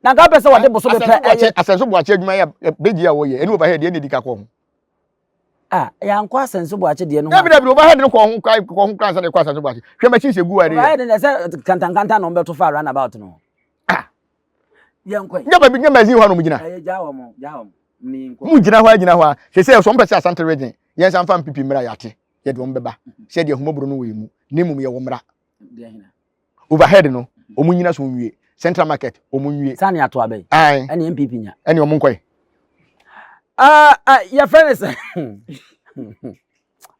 na ga pese wode boso be pe asenso bo achi adwuma ya beji ya wo ye eni overhead ye ne dika ko ho ya nko asenso bo achi de no David overhead no ko ho kran sa de ko asenso bo achi hwe ma chi se gu ari overhead ne se kantankanta no be to far run about no ye nko nya ba bi nya mazi ho no mugina jawo mo ni nko mugina ho se so mpese asante region ye san fa MPP mra yate ye de wo mbeba se de homobro no we mu ne mum ye wo mra overhead no omunyina so nwie central market omunwie sani ato abai ene MPP nya ene omunkoi your friend is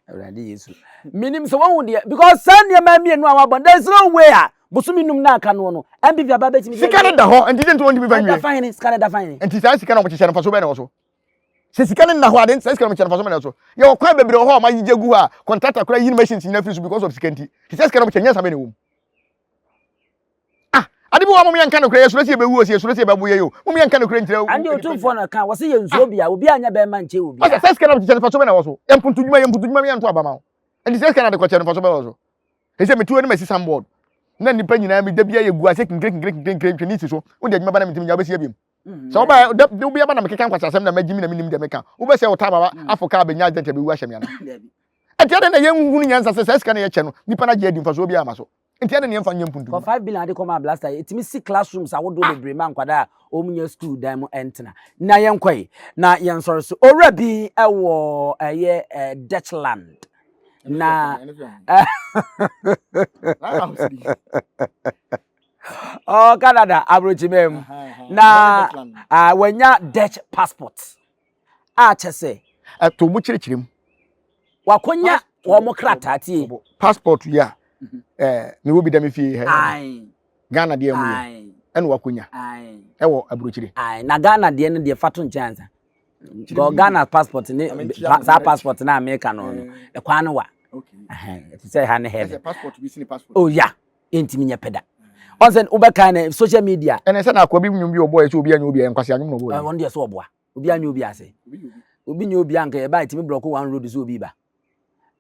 already yesu minim so won de because sani ma mi enu awabon there is no way bosumi num na aka no MPP aba betimi sika da ho enti didn't want to be vanwie fine sika da fine enti sa sika na mo chese na faso be na wo so se sika na ho ade sika na mo chese na faso be na so ye wo kwa bebre ho ma yije gu ha contractor kura yin machines na free because of sika enti sika na mo chenya sa be na wo adi bi wa mum yanka no kra yesu lesi be wu osi yesu lesi be buye yo mum yanka no kra ntira andi otumfo na kan wo se ye nzuo bia obi anya be ma nche obi asa sesa kana mtichane faso be na wo so emputujuma me yanto abama andi sesa kana de ko chane faso be wo so ese metu ni mesi samboard na nipa nyina mi da bia ye gu ase kinkre ni si so wo de adwuma ba na mitimi nya obesi abiem so ba da bia ba na mekeka nkwasa asem na magimi na minim de meka wo be se wo ta baba afoka ba nya dente be wu ahye me ana enti ade na ye nhunu nyansa se sika na ye che no nipa na je adi mfa so obi ama so enti ade ne mfa nyam puntu for 5 billion ade come blaster etimi si classrooms awodo bebre man kwada omunya school dan mu entena na ye nkoi na ye nsoro so owura bi ewo eye Dutchland na oh Canada abrochimem na wanya Dutch passport a chese to mu kirikirem wakonya wo mo krata tie passport ya me wo bi da me fie he ai Ghana de amu ene wakonya ewo abrochire na Ghana de ne de fato nchanza go Ghana passport ni sa passport na America no e kwa no wa okay it say ha ne he passport bi sini passport oh yeah intimi nya peda onsen ubeka na social media ene se na akwa bi nyum bi obo so obi anya obi enkwase anyum no obo won de so obo obi anya obi ase obi nya obi anka e ba itimi block one road so obi ba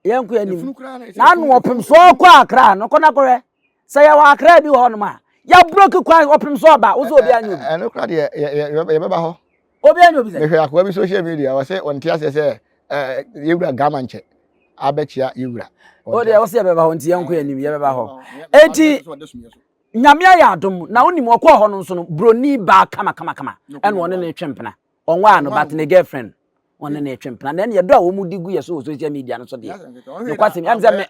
yenko anim na no opem so kwa akra no kona kore say ya wa akra bi ho no ma ya block kwa opem so ba wo so obi anya obi ene kra de ye beba ho obi anya obi se me hwe akwa bi social media wa se onti ase se yewura gamanche abechia yewura o de wo se beba ho nti yenko anim ye beba ho enti nyame ya adom na onim okọ ho no nso no broni ba kama ene won ne twempena onwa no but ne girlfriend won ne twempena na ye do a wo mu digu ye so social media no so de no kwasem am say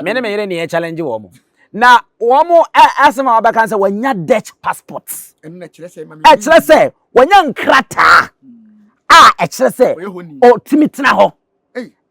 me me yere ne challenge wo mo na wo mo asema obaka say wanya Dutch passport ene kire say wanya nkrata kire say o timitena ho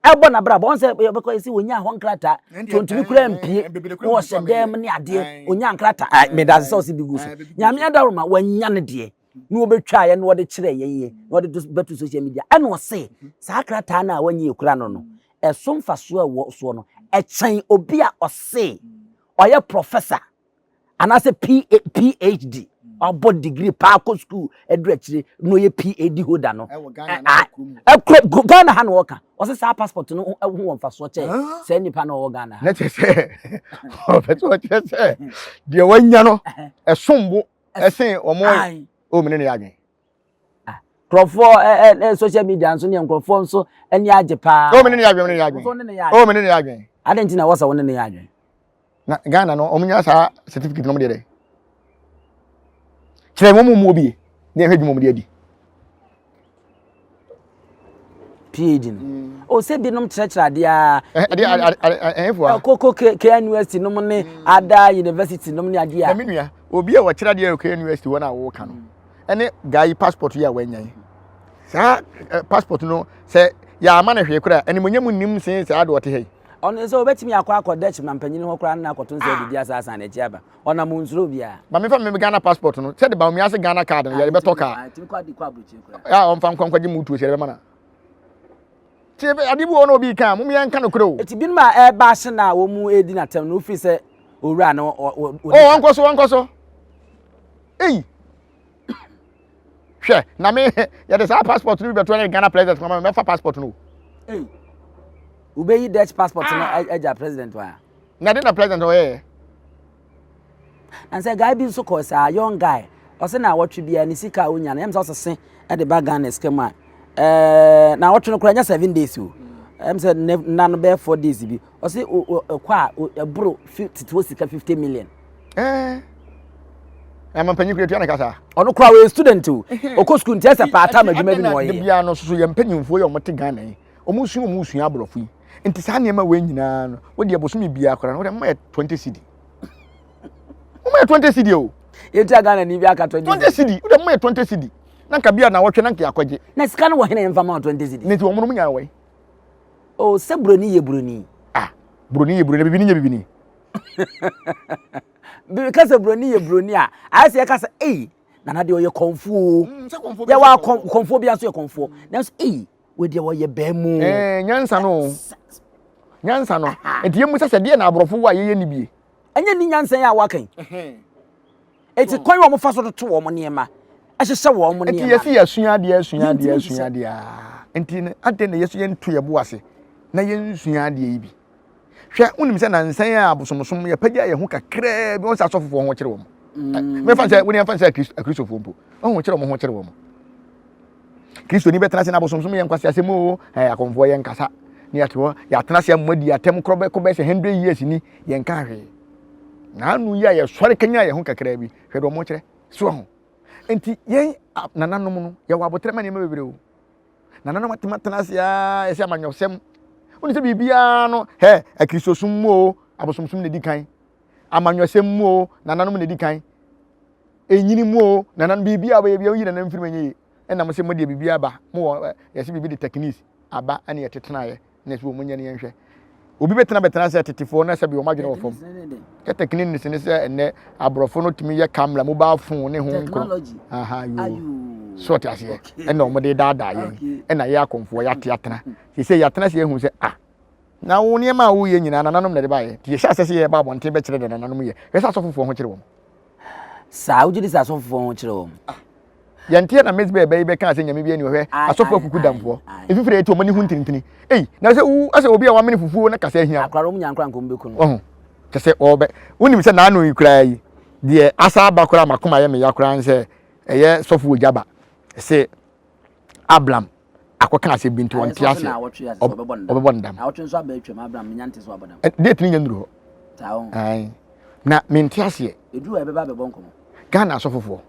ebo na bra bon say because wonya ho nkrata tontumi kura mpie wo se dem ne ade onya nkrata me da se o se bigu so nyame adaroma wanya ne de na obetwa ye na wo de kire ye na wo de betu social media ene wo se sa krata na wanya ekura no no eso mfaso a wo so no chen obi a o se oye professor anase PhD obo degree pa ko school edu akire no ye PhD holder no Ghana ha no woka o se sa passport no hu won fa so che se nipa na wo Ghana na che se o beto che se de wanya no esombo esen omo o mene ne yagen crofo social media nso ne crofo nso eni age pa o mene ne yagen o mene ne yagen adentina na wosa won ne yagen na Ghana no omunya sa certificate no mo de kire mo mu obi ne hwe dwuma mo de adi PhD o se binom kire dia efo koko K University no ne ada university no ne ade a menua obi a wo kire dia K University wona wo ka no ene guy passport ya wanyan sa passport no se ya ama na hwe kura ene monyam nim sen se ade wote hei on so betimi akwa Dutch mampanyini ho kura na akoto nse bibia sa na chiaba ona mu nsuro bia ba me fa me Ghana passport no se de ba me ase Ghana card no ya be to ka timi kwa di kwa buchi kura ya on fa nkwankwaje mu tu sere be mana ti adibu ono obi kan mu me yanka no kura o eti binu ma ba hye na wo mu edi na tem no fi se owura no wankoso ei hwe na me ya de sa passport no be to na Ghana president mama me fa passport no ei ubeyi Dutch passport no eja president wa na de na president o and say guy bi so cause a young guy o say na watwe bia ni sika onya na em say o se e de bag Ghana schema na watwe no kura nya 7 days o em say na no be 4 days bi o say kwa bro 50 sika 50 million am panyi kure tuana kasa ono kura we student o ko school ntese paata madwuma bi no ye bia no so ye mpanyimfo ye omote Ghana yi omusu abrofo yi enti sa ne ma we nyina no wo de aboso mi bia akora no wo de ma 20 cedi wo ma 20 cedi o enti Ghana ni bi aka 20 cedi wo de ma 20 cedi na nka bia na wo twe na nka akwaje na sika no wo hene mfa ma 20 cedi neti wo mu nya we o se broni ye broni broni ye broni bibini ye bibini bi kasa broni ye broni a ase ye kasa na de o ye konfuo ya wa konfuo bia so ye konfuo na so we de wo ye ba mu nyansa no enti ye mu sese de na abrofo wa ye ni bie anya ni nyansa ya wa kan eti kwan wo mo fa so to wo mo niema ahyehye wo mo niema eti yesi asua de enti ade na yesu ye nto ye bo ase na ye nsua de yi bi hwe unim se na nsan a abosomsom ye pagya ye ho kakra bi won sa asofofo ho kire wo me fa se woni fa se Kristofo mpo ho kire wo Kristo ni betena se na abosomsom ye nkwase asem o akonfo ye nkasa ni ato ya tena se mmadi atem krobe ko be se 100 years ni ye nka hwe na anu ya ye sori kanya ye ho kakra bi hwe do mo kire so ho enti ye nananom no ye wa abotre ma ne bebre o nananom atena se ya ese amanyosem oni se bibia no Kristosum mo abosomsom ne dikan amanyosem mo nananom ne dikan enyini mo nananom bibia ba ye yi nanam firmanyi na mo se mo de bibia ba mo ye se bibi de techniques aba ane ye tetena ye na so mo nya ne yenhwe obi betena se tetifo na se bi o madwene wo fom ke technique ne se ene abrofo no timi ye camera mobile phone ne ho technology yo sort ase ene o mo de dada ye ena ye akonfo ya te atena se yatena se ehu se na wo ne ma wo ye nyina nananom na de bae ti ye sha se ye ba bonte be kire de nananom ye se asofofo ho kire wo sa ujidi sa asofofo ho kire wo yantie na mesbe be kan se nyame bi ani ohwe asofo akuku damfo efifire eti omani hu ntintini na se wo ase obi a wa mene fufuo na kasa ahia akwaro mu nyankra nko mbeku no kese obe wonim se na anu ikura yi de asa abakora makoma ye me yakora nse eye sofo ojaba se Abraham akoka ase bintu won ti ase obebo ndam awotwe nso aba atwam Abraham nyante so abodam date ni nyanduro tawo na menti ase edu ebe ba bebo nkomo Ghana asofofo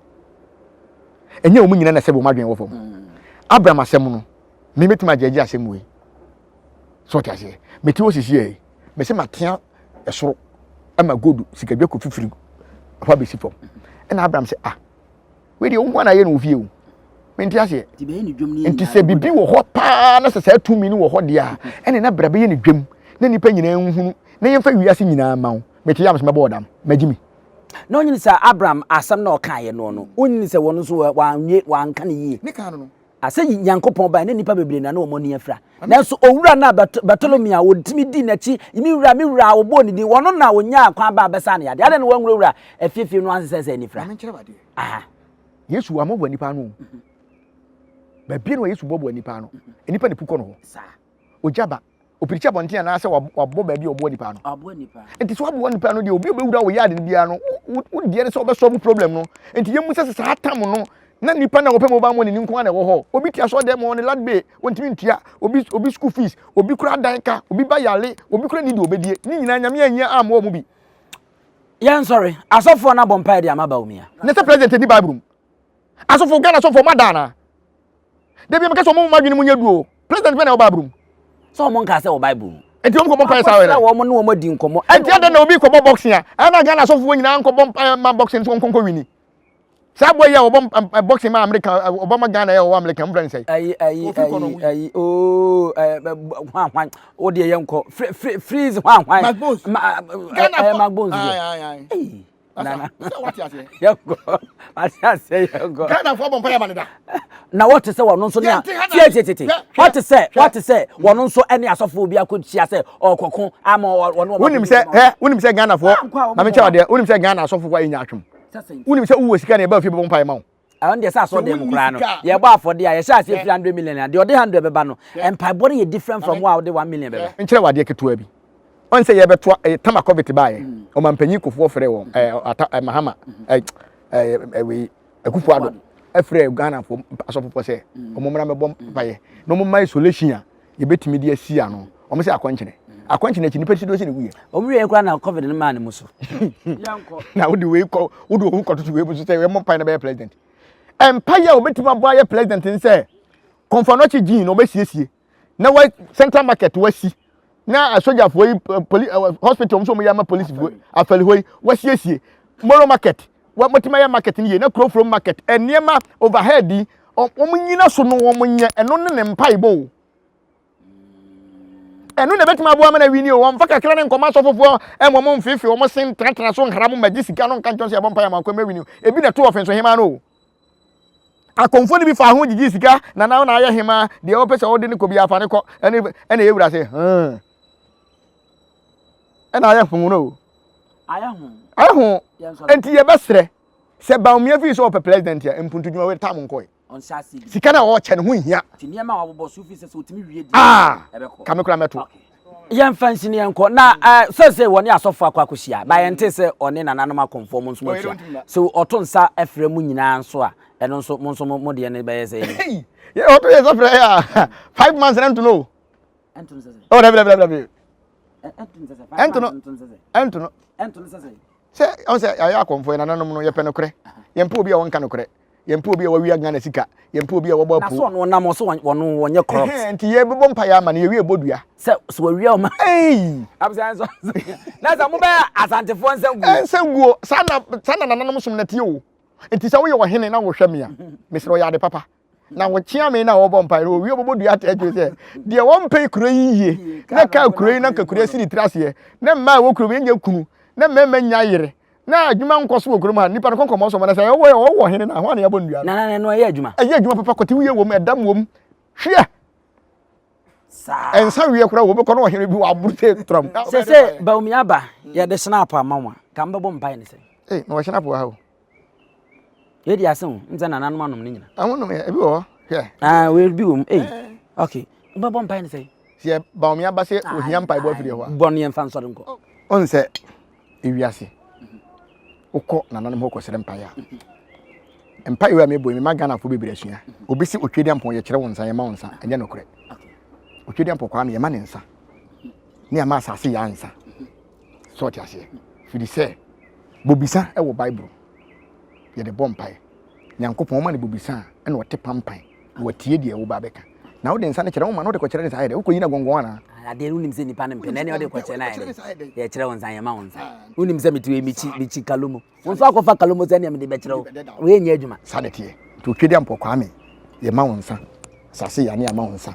enye omu nyina na sebo madwen wo fom Abraham asem no me metima jeje asem we so ti ase meti wo sisi e me se matia esoro ama godu sikadwa ko fifiri ho be sifom na Abraham se we de wo na ye no ofie o menti ase ti be ni dwom ni enti se bibi wo ho pa na se 2 mini wo ho de a ene na bra be ye ni dwom na nipa nyina nhunu na ye fa wiase nyina ma wo meti yam se mebo odam magimi no nyini sa Abraham asam na okaye no onyini se wono so wan kan yi ne kan no ase Yankopon ba ne nipa bebre na na omoni afra na so owura na Bartolomea wodimi di na chi mi wura obo ni di wono na wonya akwa ba besa na yade ade ne wanwura afiefi no ansese ni fra me nkere bade Yesu amobwa nipa no ba bi no Yesu bobo nipa no nipa ne puko no sa ojaba opiricha bonte na ase wabo ba bi obo nipa no abo nipa enti so wabo nipa no de obi obewura wo yade bia no wo de ne so obesolve problem no enti yemu sese sa atam no na nipa na wopem oba mo ni nko na wo ho obi tia so dem on ladbe wontimi ntia obi school fees obi kura danka obi ba yale obi kura nidi obedie ni nyina nyame anya amo mu bi yan sorry asofo na bompa de amaba umia ne se president ni bible asofo Ghana asofo madana de bi me ka so mo madwene mu nyaduo president be na bible so mo nka se o bible enti o mo bompa sa we na wo mo no mo di nkomo enti ada na obi ko boxing a na Ghana asofo nyina nko bompa ma boxing so nkonko wini Sabo ya obom boxing ma America Obama Ghana ya o American friend say hwan o de yenko freeze hwan Magbones na what you say yenko I say yenko Ghana for bompa ya manida na what say wono nso na tie what say wono nso ene asofo bi akotia say okokon ama wono wonim say Ghana for na me cha de wonim say Ghana asofo kwa enya atwem unim se uwo sika na eba fi bebo mpa ma wo awon de sa so dem kura no ye gba afode a ye sha se 300 million de o de 100 beba no empa body ye different from what de 1 million beba nkire wade keto bi on se ye beto tama covid bae o mampanyi kofo frɛ wo mahama we akufu ado afrɛ Ghana for asofo se o momra mebɔ paye no mo mai isolation a ye betimi de asi ano o mo se akwanchine chi nipa chido se ne wuye omwe kura na covid no man muso yanko na wo de we ko wo de wo ko to we buso say we mo pan na be president empire obetima bo aye president nse konfanochi gin no be siesie na we central market wasi na asoja fo hospital mso mo ya ma police fo afali hoyi wasiesie moro market wa motima ya market ni ye na crow from market eniema overhead omunyina so no omunye eno ne empai bo enu na betima bo amana wini o won fa kakra ne nkoma sofofo emom mfefe o mo sen tratra so nharam magisika no nka ntonse ebompa ya manko mawini ebi na to offense hema no akonfo ni bi fa ho gigi sika na na aye hema de o pese o de ne ko bi afa ne ko ene ewura se ena aye hu no aye hu enti ye besre se ba umia fi so president ya empuntu djuma we tam nkoi on sasi sika na o che ne ho hia ti niam a wo bo so fi se so timi wie di kamekura meto Yan fancy ni enko na say woni asofo akwakohia ba yente say one nananom akonfo mo nso mo so otonsa efre mu nyina nso a eno nso mo nso mo de ne ba ye say ye oto ye sofre ya 5 months and to know enton say oh bla enton say on say ya akonfo nananom no ye pe no kre ye mpa obi a wonka no kre ye mpa obi a wawi agana sika ye mpa obi a wo ba pu na so no nam so wono wonye crops enti ye bebo mpa ya ma na ye wi ebodua so wawi o ma absan so na sa mo ba asantefo nsanguo sana nananom som na tie o enti sa wo ye wo hene na wo hwɛ me a mesro ya de papa na wo chia me na wo bɔ mpa ro wi obodua ta adwo se de wo mpa kuro yiye na ka kuro yi na ka kuro si ni trase na mma wo kuro nya kunu na mma nya yere na adwuma nkoso wo kuro ma nipa no konkomo so ma na say wo hene na ho na ya bɔ ndua na no ye adwuma papa kote wiye wo mu edam wo mu hwe sa ensa wiye kura wo be kono wo hene bi wo aburute tram se ba umi aba ye de snap amama ka mbebo mpa ni se na wo snap wa ho ye di asen nza na nanom anom ni nyina amonom e bi wo we bi wo okay mbebo mpa ni se se ba umi aba se ohia mpa bo afiri ho bon ye mfa nso de nko on se ewiase ukọ na nanom ho kwesere mpa ya mpa yo amebo mi magana fo bebere asua obi si otwedi ampon ye kire wonsa ye ma wonsa enye no kure otwedi ampon kwa na ye ma ne nsa ni ama asase ya nsa so ti ase fidi se bobisa e wo bible ye de bompai nyankopon ma ne bobisa e na wote pampan wotie de e wo ba beka na wo de nsa ne kire wo ma no de ko kire ne sa ye ukoyi na gongon ana ade unim se nipa ne mpene ne ode ko kire na ye kire wonsa ye ma wonsa unim se metiwe michi kalomo wonso akofa kalomo se ne me de be kire wo we nya adwuma sanetie to twedi ampon kwa me ye ma wonsa sase ya ne ama wonsa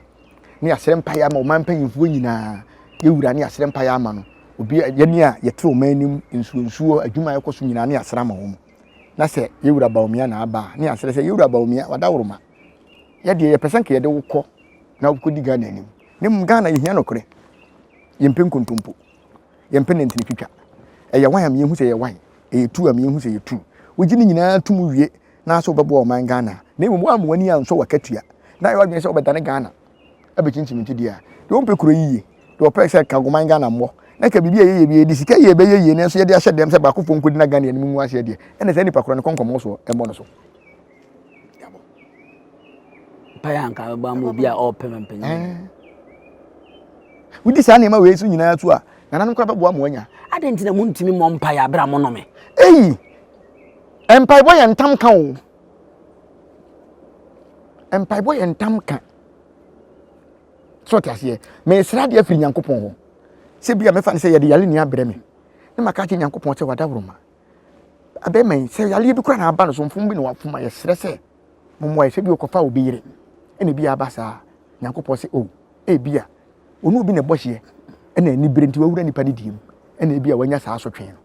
ne asere mpa ya ma o man panyimfo nyina ye wura ne asere mpa ya ama no obi ye ne a ye tro manim nsuo adwuma ye koso nyina ne asere ama wo na se ye wura baomia na aba ne asere se ye wura baomia wada woroma ye de ye pesen ke ye de wokọ na wokodi Ghana anim ne mu Ghana ye hia no kore ye mpen kontompo ye mpen ntini twitwa ye wan am ye hu se ye wan ye tu am ye hu se ye tu wogini nyina tum wie na so bebo o man Ghana na mu am wani anso wakatua na ye wadwen se obedane Ghana abechinchim ntidia de won pe kuro yiye de o pe se ka go man Ghana mo na ka bibia ye bi edisi ka ye be ye na so ye de ahye dem se ba kofo nkodi na Ghana anim mu ahye de ene se nipa kuro ne konkomo so e mo no so paya nka ba mu bia o pe mempenye wudi sa na ma we su nyina tu a nananom kra bebo am wanya ade ntina mu ntimi mo mpaya bra mo no me empire boy entam kan o empire boy entam kan so tiase me sra de afiri nyankopon ho se bia me fa ne se ye de yale ni abre me ne maka che nyankopon se wada woroma abe men se yale bi kura na aba no so mfum bi no wafuma ye sre se momo ye se bi okofa obi yire ene bia basa nyankopon se bia onu obi ne bohye ene ani bire nti wawura nipa ne diem ene bia wanya saa so twen no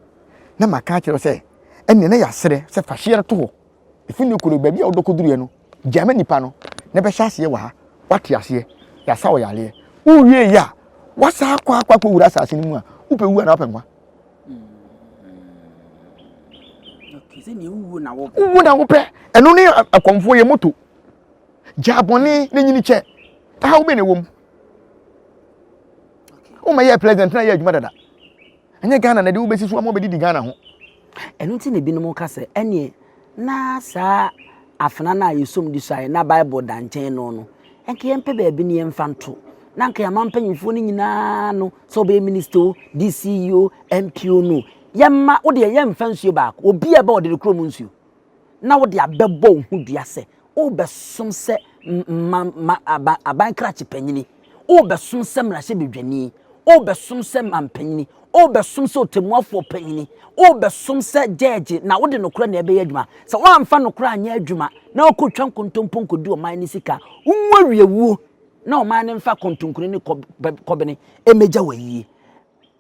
na maka che se ene ne ya sre se fa hye to ho efi ne kuro ba bia odokoduru no jama nipa no ne be hya ase wa ha wate ase ya sa o yale uwie ya wasa akwa wura asase ni mu a upe wu na openwa okay se ni wu na wo pe eno ne akomfo ye moto jaboni ne nyini che ha wo be ne wom o ma ye president na ye adwuma dada anya Ghana na de wo besi so am obedi Ghana ho eno ti ne binom ka se ene na sa afana na yesom di so na bible da nchen no enke yempe ba bi ne yemfanto na nka yamanpanyimfo ni nyina no so be minister DCO MPO no yemma wo de yemfa nsuo ba obi eba wo de krom nsuo na wo de abebo hu dua se o besom se aban krachi panyini o besom se mrahye bedwani o besom se mampanyini o besom se otemuafo panyini o besom se judge na wo de nokora na ebe adwuma se wo amfa nokora anya adwuma na okotwa nkontompo nkodi o man ni sika unwa wiewuo na o man ne mfa kontonkuru ni kobene emeja wayi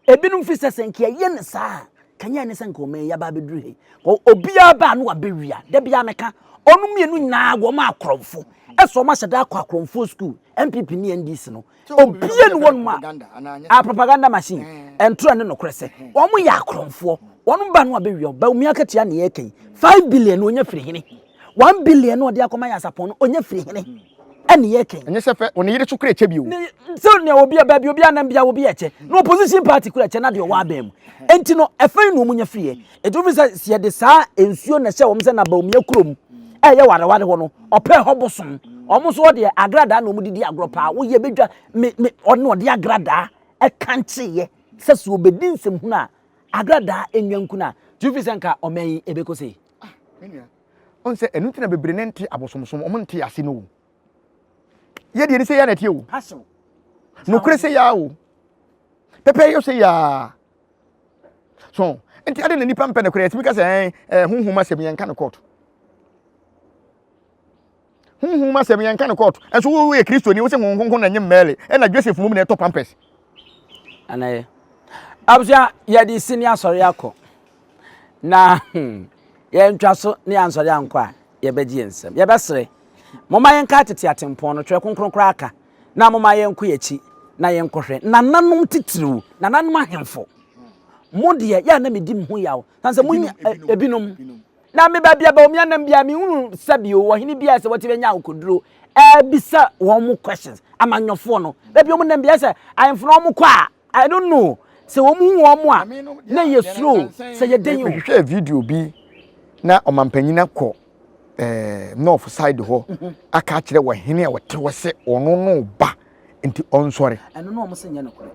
ebinum fi sesenkia ye ne saa kanya ne senka o man ya ba beduru he obia ba no wa bewia de bia meka onu mienu nyina wo ma akromfo eso ma hyeda akromfo school MPP ni NDC no obia ne wonu ma a propaganda machine entro ne no krese wo mo ya akromfo wonu ba no wa bewia ba umi akatia ne yeken 5 billion no onya firi hene 1 billion no de akoma ya sapon no onya firi hene ene ye ken enye se fe oni yire chukure eche bi o so ne obi aba bi obi anam bia obi eche no opposition party kura eche na de wa ba mu enti no efen no munya free e do bi se de sa ensuo na hye wo mse na ba omia kurom ye ware ho no ope ho bosom omo so de agrada na omudidi agropa wo ye bedwa me ono de agrada e kanche ye se so obedi nsem hu na agrada enwanku na do bi se nka omen ebeko se menua on se enu tina bebre ne nti abosomsom omo nti ase no ye de ni se ya na tie o haso no kure se ya o pepe yo se ya so enti ade na nipa mpe na kure etimi ka se hunhuma se bien kan court hunhuma se bien kan court enso wo ye kristo ni wo se hunhun na nyem mele e na joseph mum na to pampers anaye abusha ye di senior sorry akọ na ye ntwa so ne ansori anko a ye beji ensem ye besere moma yen ka tete atempon no twe konkronkra aka na moma yen ko yachi na yen kohwe nananum titiriu nananum ahemfo mode ya na medi mhu yawo sanse munyi ebinom na me ba bia ba omi anam bia me hunu sabio wo hene bia se wote benya akoduro bisa wo mu questions amanyofo no ba bia omu nam bia se ahemfo no mu kwa I don't know se wo mu wo mu a na ye slow se ye den yo hwe video bi na omampanyina ko north side ho aka kire wo hene a wote wo se ono no ba enti onsore eno no mo se nya no kore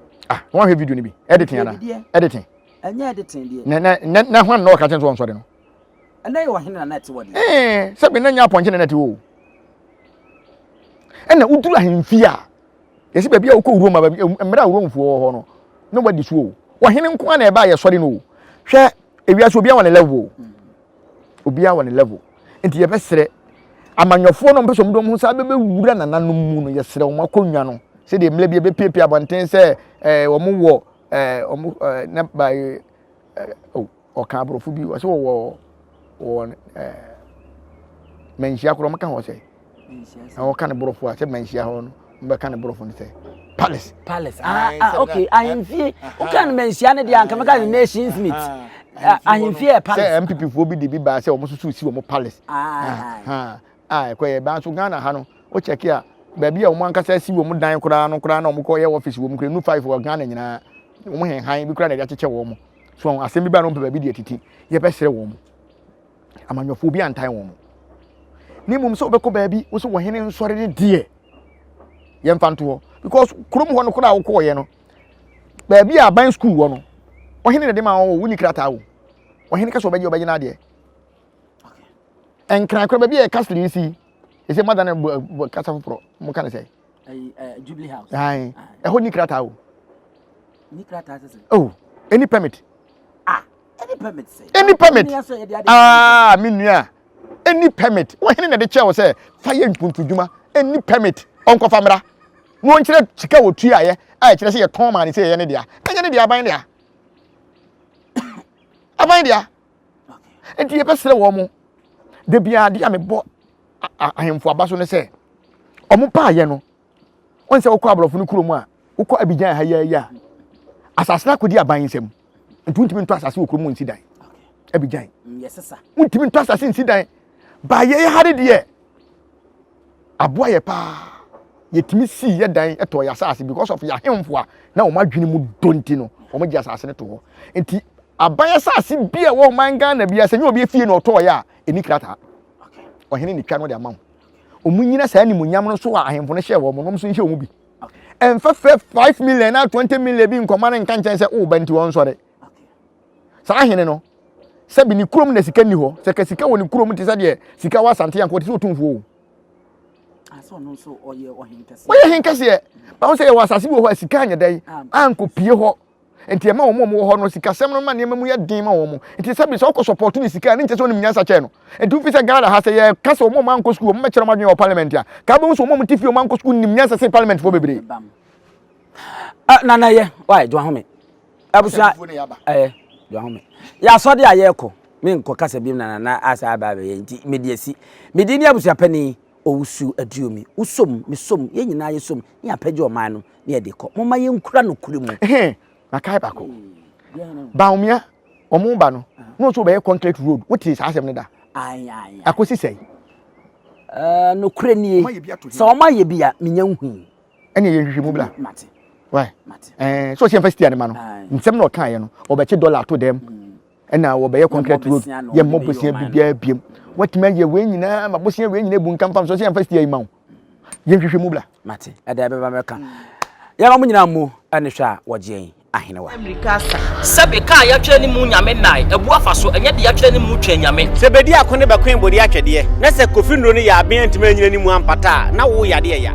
won hwe video ni bi editing ana editing anya editing die na hwan no ka chen so onsore no ana ye wo hene na net wo de se be na nya aponche na net wo ena uduru ahemfi a yesi ba bia wo ko wuro ma ba mra wuro mfu ho no nobody so wo hene nko na e ba ye sore no hwe ewia so bia won level obia won level enti ye besere amanyofo no mpeso mdom hu sa be wura nananum mu no ye sere wo makonwa no se de mle bia be piepia bonten se wo mu wo omu na ba o ka brofo bi wo se wo menhia kro maka ho se o ka ne brofo a se menhia ho no mbe ka ne brofo ne se palace okay ahemfie o ka ne menhia ne de anka maka nations meet ahemfie palace se MPP fo bi de bi ba se o mususu si o mo palace ko ye ba so Ghana ha no o check ya ba bia o mo ankasa si wo mo dan kura na o mo ko ye office wo mo kura nu 5 wo Ghana nyina o mo hen bi kura na ya cheche wo mo so asem bi ba no ba bi de titi ye be sere wo mo amanyofo bi antan wo mo ni mum so be ko ba bi wo so wo hene nsore de de ye mfanto ho because krom ho no kura wo ko ye no ba bi a ban school wo no wo hene de ma wo wuni krata wo wo hene ka so be je obagina de enkran kura ba bi e castle isi ese madana kasa pro mo kan say Jubilee House ai e ho ni krata wo ni krata say any permit any permit say any permit minua any permit wo hene na de che wo say fire mpuntu djuma any permit onko famra no nkire chika wo tu aye a kire say ye ton man say ye ne dia anya ne dia ban dia aban dia enti ye pesere wo mo de bia dia me bo ahemfo abaso ne say omo pa aye no won say wo kwa abrofo no kuro mu a wo kwa Abidjan ha ya asasena kodi aban nsem ntumi nto asase wo kuro mu nsi dan Abidjan yes sir ntumi nto asase nsi dan ba ye hare de aboa ye pa yetimi si ye dan eto ya asase because of ya hemfo a na wo madwene mu donti no wo magye asase ne to ho enti aban asase bia wo manga na bia senye obi efie no to ya eni krata ohene ni twa no de amam omunyina saa ni munyam no so ahemfo no hye wo mo no so hye wo mu bi emfa 5 million na 20 million bi nkoma ne nka nchen se o banti won sore saa hene no sabi ni kurom na sika ni ho se ka sika woni kurom ti sa de sika wa sante yanko ti so tumfo aso no so oye ohenkase oye henkase ba won se ye wa asase bi ho sika anya dai anko pie ho enti ema wo mo ho no sika sem no ma ne mamu ye din ma wo mo enti sabi so ko support ni sika ni nche so ni nyansa che no enti u fi se Ghana ha se ye kase wo mo man ko school mo me kire ma dwen parliament ya ka ba so mo ti fi o man ko school ni nyansa se parliament fo bebre nana ye why do ahome abusa do ahome ya so de ayeko me nko kasa bim nana asa aba be enti mediasi medini abusa pani owusu aduomi usom mesom ye nyina ye som ni apagye o man no ne ye de ko moma ye nkura no kure mu na kai bako baumia omo ba no no so be concrete road what is asem ne da ai akosi sei no kure nie so o ma ye bia menya hu ene ye hwehwe mu bla mate why so she first year ne ma no nsem na o kan ye no obeche dollar to dem ena wo be ye concrete road ye mobosia bibia biem watime ye we nyina mabosia we nyina ebu nkamfam so she first year ma ye hwehwe mu bla mate eda be ba meka ya ma mu nyina mu ene hwa woje ahenewa sebe ka ya twa ni mu nyame nai ebu afa so enye de ya twa ni mu twa nyame sebedi akone be kwen bodi atwede na se Kofi Nro ni ya aben ntime nyina ni mu ampata na wo yade ya